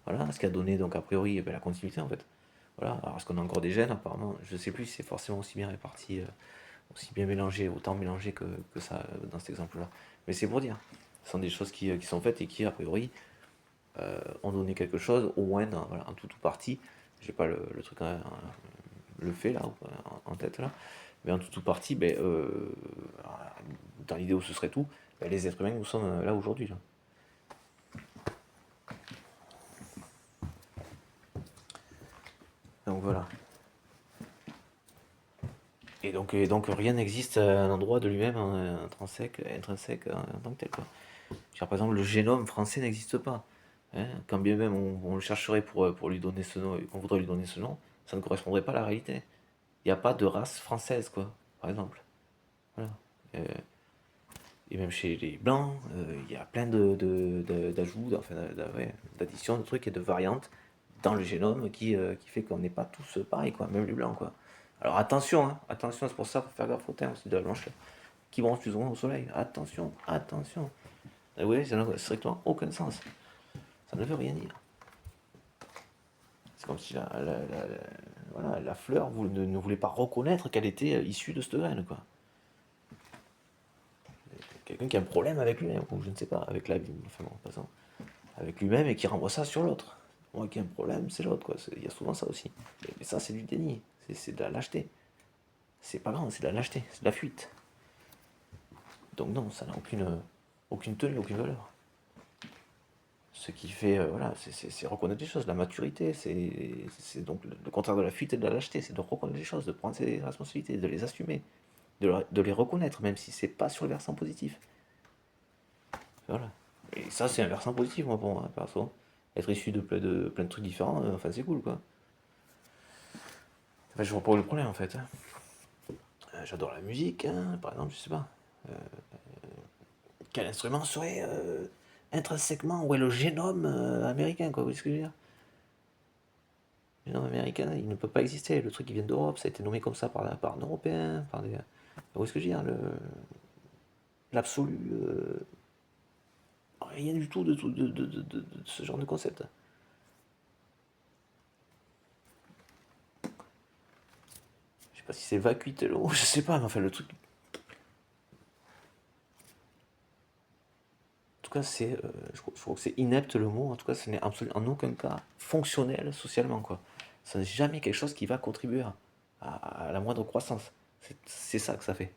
Voilà. Ce qui a donné donc a priori la continuité en fait. Voilà. Alors est-ce qu'on a encore des gènes apparemment? Je sais plus si c'est forcément aussi bien réparti aussi bien mélangé, autant mélangé que ça dans cet exemple-là. Mais c'est pour dire, ce sont des choses qui sont faites et qui, a priori, ont donné quelque chose, au moins voilà, en tout ou partie. J'ai pas le truc, le fait là, en tête là, mais en tout ou partie, dans l'idée où ce serait tout, les êtres humains nous sommes là aujourd'hui. Là. Donc voilà. Et donc rien n'existe à un endroit de lui-même intrinsèque en tant que tel. Quoi. Par exemple, le génome français n'existe pas. Hein. Quand bien même on le chercherait pour lui donner ce nom, et qu'on voudrait lui donner ce nom, ça ne correspondrait pas à la réalité. Il n'y a pas de race française, quoi, par exemple. Voilà. Euh, et même chez les blancs, il y a plein d'ajouts, enfin, ouais, d'additions, de trucs et de variantes dans le génome qui fait qu'on n'est pas tous pareils, quoi, même les blancs, quoi. Alors attention, hein, attention, c'est pour ça qu'il faut faire gaffe au terme aussi de la blanche, qui branche plus ou moins au soleil. Attention, attention. Et oui, ça n'a strictement aucun sens. Ça ne veut rien dire. C'est comme si voilà, la fleur vous, ne voulait pas reconnaître qu'elle était issue de cette graine, quoi. Quelqu'un qui a un problème avec lui-même, ou je ne sais pas, avec la vie, enfin bon, passant, avec lui-même et qui renvoie ça sur l'autre. Moi qui ai un problème, c'est l'autre, quoi. Il y a souvent ça aussi. Mais ça, c'est du déni, c'est de la lâcheté. C'est pas grand, c'est de la lâcheté, c'est de la fuite. Donc non, ça n'a aucune tenue, aucune valeur. Ce qui fait, voilà, c'est reconnaître les choses, la maturité, c'est donc le contraire de la fuite et de la lâcheté, c'est de reconnaître les choses, de prendre ses responsabilités, de les assumer, de les reconnaître, même si c'est pas sur le versant positif. Voilà. Et ça, c'est un versant positif, moi, pour moi, perso. Être issu de plein de trucs différents, enfin, c'est cool, quoi. Enfin, je vois pas où le problème, en fait. Hein. J'adore la musique, hein, par exemple, je sais pas. Quel instrument serait intrinsèquement, ouais, le génome américain, quoi, vous voyez ce que je veux dire? Le génome américain, il ne peut pas exister. Le truc, il vient d'Europe, ça a été nommé comme ça par un Européen, par des... Vous voyez ce que je veux dire? L'absolu... rien du tout de ce genre de concept. Je sais pas si c'est vacuité, je sais pas, mais enfin, le truc... En tout cas, je crois que c'est inepte le mot, en tout cas, ce n'est absolument en aucun cas fonctionnel socialement, quoi. Ça n'est jamais quelque chose qui va contribuer à la moindre croissance. C'est ça que ça fait.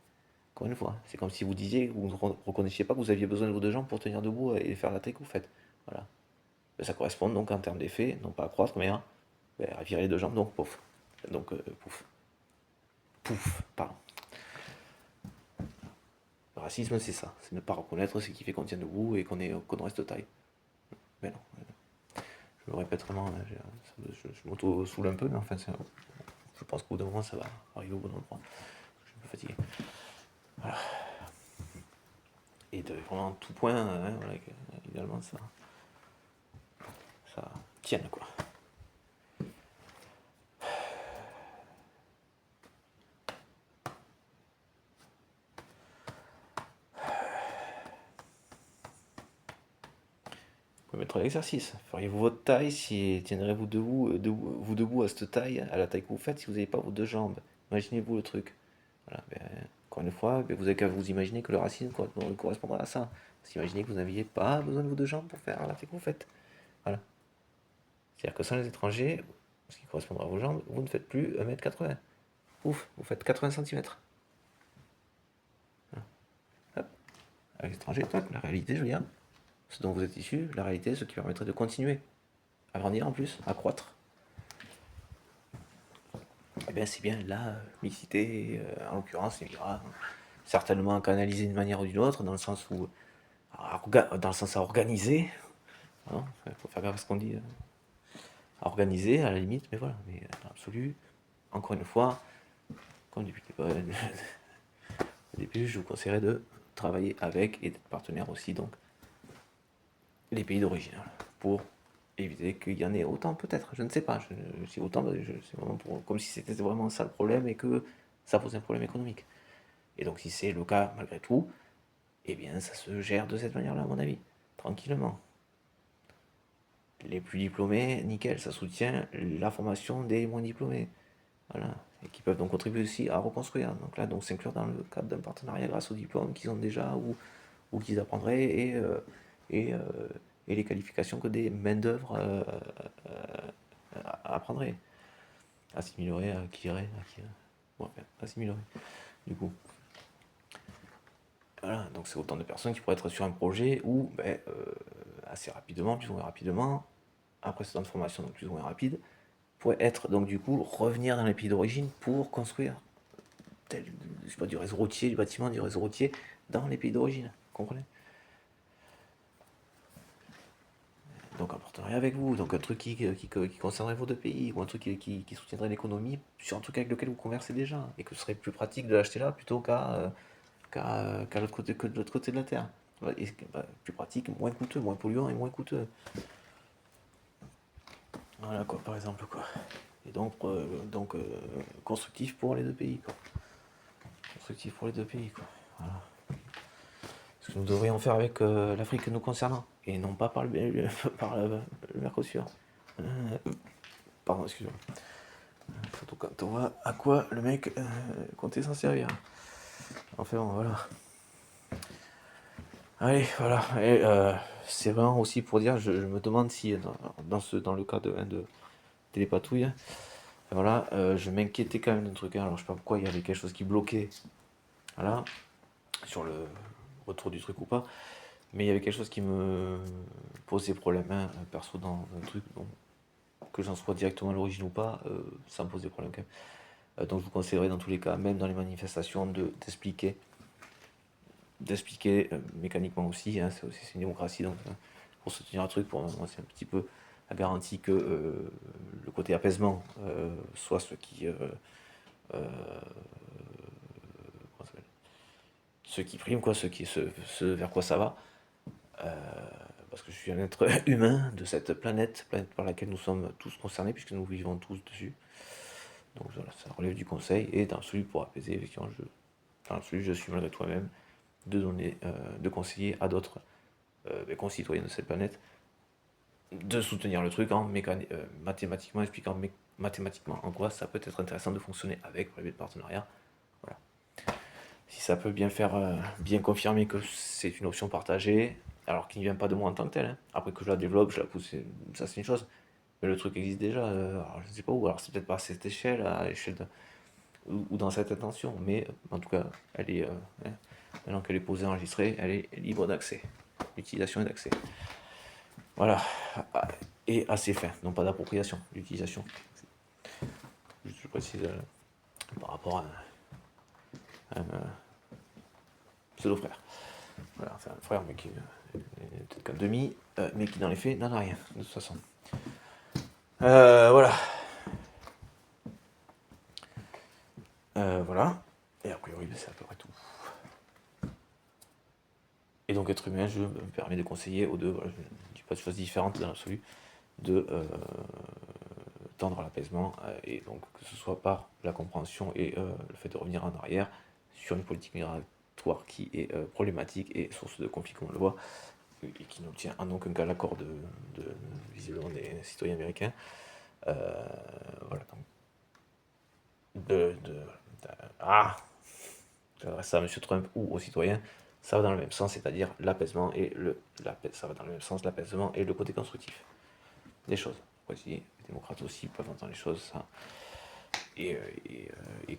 Encore une fois, c'est comme si vous disiez que vous ne reconnaissiez pas que vous aviez besoin de vos deux jambes pour tenir debout et faire la taille que vous faites. Voilà. Ben, ça correspond donc en termes d'effet, non pas à croître, mais à virer les deux jambes, donc pouf. Donc pouf. Pouf, pardon. racisme, c'est ça. C'est ne pas reconnaître ce qui fait qu'on tient debout et qu'on reste de taille. Mais non. Je me répète vraiment, je m'auto-soule un peu, mais enfin, je pense qu'au bout d'un moment, ça va arriver au bon endroit. Je suis un peu fatigué. Voilà. Et de vraiment tout point, voilà, idéalement, ça tienne, quoi. Vous pouvez mettre l'exercice. Feriez-vous votre taille si tiendrez-vous vous debout à cette taille, à la taille que vous faites, si vous n'avez pas vos deux jambes? Imaginez-vous le truc. Voilà, encore une fois, vous n'avez qu'à vous imaginer que le racisme correspondra à ça. Vous imaginez que vous n'aviez pas besoin de vos deux jambes pour faire la taille que vous faites. Voilà. C'est-à-dire que sans les étrangers, ce qui correspondra à vos jambes, vous ne faites plus 1m80. Ouf, vous faites 80 cm. Avec les étrangers, la réalité, je veux dire, ce dont vous êtes issu, la réalité, ce qui permettrait de continuer à grandir en plus, à croître. Eh bien, c'est bien la mixité, en l'occurrence, il y aura certainement canalisé d'une manière ou d'une autre, dans le sens où, à organiser. Il faut faire gaffe à ce qu'on dit. À organiser, à la limite, mais voilà. Mais dans l'absolu, encore une fois, comme depuis le début, je vous conseillerais de travailler avec et d'être partenaire aussi, donc, les pays d'origine, pour éviter qu'il y en ait autant, peut-être, je ne sais pas. Si autant, c'est vraiment comme si c'était vraiment ça le problème et que ça pose un problème économique. Et donc, si c'est le cas malgré tout, eh bien, ça se gère de cette manière-là, à mon avis, tranquillement. Les plus diplômés, nickel, ça soutient la formation des moins diplômés. Voilà. Et qui peuvent donc contribuer aussi à reconstruire. Donc là, donc s'inclure dans le cadre d'un partenariat grâce aux diplômes qu'ils ont déjà ou qu'ils apprendraient et, euh, et les qualifications que des main-d'œuvre apprendraient. Assimilerait, acquérir, bon, enfin, assimilerait, du coup. Voilà, donc c'est autant de personnes qui pourraient être sur un projet où, assez rapidement, plus ou moins rapidement, après cette formation donc plus ou moins rapide, pourrait être donc du coup revenir dans les pays d'origine pour construire je sais pas, du réseau routier, du bâtiment, du réseau routier dans les pays d'origine. Vous comprenez? Donc un partenariat avec vous, donc un truc qui concernerait vos deux pays, ou un truc qui soutiendrait l'économie sur un truc avec lequel vous conversez déjà, et que ce serait plus pratique de l'acheter là plutôt qu'à l'autre côté, que de l'autre côté de la Terre. Et, plus pratique, moins coûteux, moins polluant et moins coûteux. Voilà quoi, par exemple quoi. Et donc constructif pour les deux pays quoi. Constructif pour les deux pays quoi. Voilà. Ce que nous devrions faire avec l'Afrique nous concernant, et non pas par par le Mercosur. Pardon, excusez-moi. Surtout quand on voit à quoi le mec comptait s'en servir. Enfin bon, voilà. Allez, voilà. Et c'est vraiment aussi pour dire, je me demande si dans le cas de Télépatouille, voilà, je m'inquiétais quand même d'un truc. Alors je sais pas pourquoi il y avait quelque chose qui bloquait, voilà, sur le retour du truc ou pas. Mais il y avait quelque chose qui me posait problème, hein, perso, dans un truc, bon, que j'en sois directement à l'origine ou pas, ça me posait problème quand même. Donc je vous conseillerais dans tous les cas, même dans les manifestations, d'expliquer mécaniquement aussi, hein, c'est une démocratie, donc pour soutenir un truc, pour moi c'est un petit peu la garantie que le côté apaisement soit ce qui prime, quoi, ce vers quoi ça va. Parce que je suis un être humain de cette planète par laquelle nous sommes tous concernés, puisque nous vivons tous dessus. Donc voilà, ça relève du conseil, et dans celui pour apaiser, effectivement, dans celui je suis malgré toi-même, de conseiller à d'autres concitoyens de cette planète de soutenir le truc en mathématiquement, expliquant mathématiquement en quoi ça peut être intéressant de fonctionner avec pour les partenariats. Voilà. Si ça peut bien faire, bien confirmer que c'est une option partagée, alors qu'il ne vient pas de moi en tant que tel, hein. Après que je la développe, je la pousse, ça c'est une chose. Mais le truc existe déjà, alors je ne sais pas où, alors c'est peut-être pas à cette échelle, à l'échelle ou dans cette intention, mais en tout cas, elle est, hein, maintenant qu'elle est posée, enregistrée, elle est libre d'accès, d'utilisation et d'accès. Voilà, et à ses fins, non pas d'appropriation, d'utilisation. Je précise par rapport à pseudo-frère. Voilà, enfin un frère, mais qui peut-être qu'un demi, mais qui dans les faits n'en a rien, de toute façon. Voilà. Voilà. Et a priori, c'est à peu près tout. Et donc être humain, je me permets de conseiller aux deux, voilà, je ne dis pas de choses différentes dans l'absolu, de tendre à l'apaisement, et donc que ce soit par la compréhension et le fait de revenir en arrière sur une politique migratoire qui est problématique et source de conflits comme on le voit, et qui n'obtient en aucun cas l'accord visiblement des citoyens américains. Voilà, donc j'adresse ça à M. Trump ou aux citoyens, ça va dans le même sens, c'est-à-dire l'apaisement et ça va dans le même sens, l'apaisement et le côté constructif des choses. Après, si les démocrates aussi peuvent entendre les choses, ça, et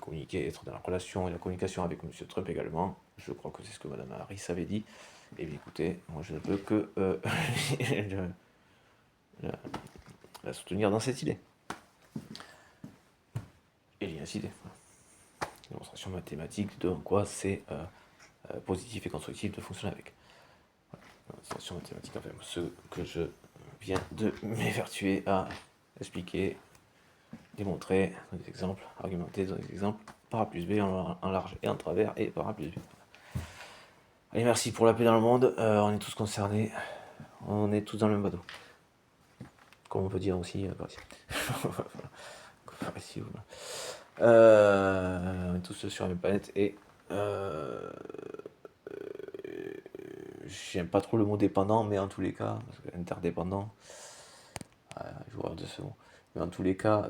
communiquer, être dans la relation et la communication avec M. Trump également. Je crois que c'est ce que Mme Harris avait dit. Et bien écoutez, moi je ne peux que la soutenir dans cette idée. Et l'y inciter. Démonstration mathématique de quoi c'est positif et constructif de fonctionner avec. Démonstration mathématique, enfin, ce que je viens de m'évertuer à expliquer, démontrer, donner des exemples, argumenter, donner des exemples, par A plus B en large et en travers, et par A plus B. Allez, merci pour la paix dans le monde, on est tous concernés, on est tous dans le même bateau. Comme on peut dire aussi, par ici. On est tous sur la même planète, et j'aime pas trop le mot dépendant, mais en tous les cas, parce que interdépendant, joueur de ce mot, mais en tous les cas,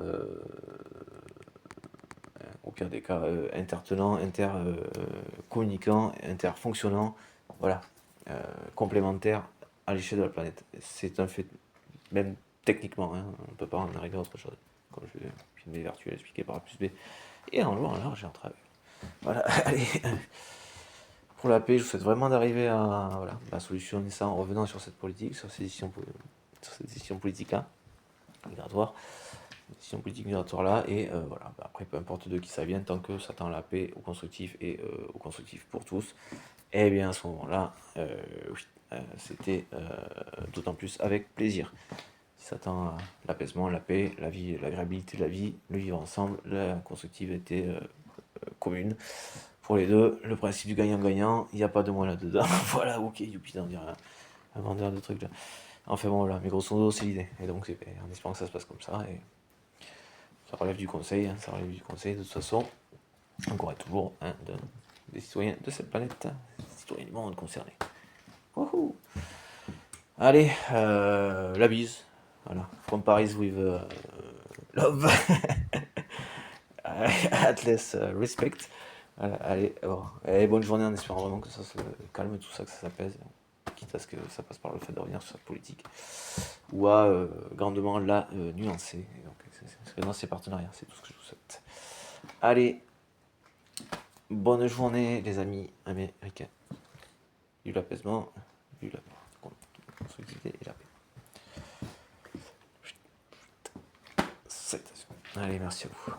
au pire des cas, intertenant, intercommunicant, interfonctionnant, voilà, complémentaire à l'échelle de la planète. C'est un fait, même techniquement, hein, on ne peut pas en arriver à autre chose, comme je viens de m'évertuer à l'expliquer par A plus B, et en loin, en large et en travers. Voilà, allez, pour la paix, je vous souhaite vraiment d'arriver à solutionner ça en revenant sur cette politique, sur ces décisions politiques-là, migratoires, décision politique migratoire là, et voilà, après peu importe de qui ça vient, tant que ça tend à la paix, au constructif et au constructif pour tous, et bien à ce moment-là, oui, c'était d'autant plus avec plaisir. Si ça tend à l'apaisement, la paix, la vie, l'agréabilité de la vie, le vivre ensemble, la constructivité commune, pour les deux, le principe du gagnant-gagnant, il n'y a pas de moi là-dedans. Voilà, ok, youpi, on dirait un vendeur de trucs là. Enfin bon, voilà, mais grosso modo, c'est l'idée. Et donc, en espérant que ça se passe comme ça, et ça relève du conseil, hein, ça relève du conseil, de toute façon, encore et toujours, hein, des citoyens de cette planète, des citoyens du monde concernés. Wouhou. Allez, la bise, voilà, from Paris with love, Atlas respect. Voilà, allez, bon, allez, bonne journée en espérant vraiment que ça se calme, tout ça, que ça s'apaise, quitte à ce que ça passe par le fait de revenir sur cette politique, ou à grandement la nuancer. Et donc, c'est dans ces partenariats, c'est tout ce que je vous souhaite. Allez, bonne journée les amis américains. Du l'apaisement, du la constructivité et la paix. Allez, merci à vous.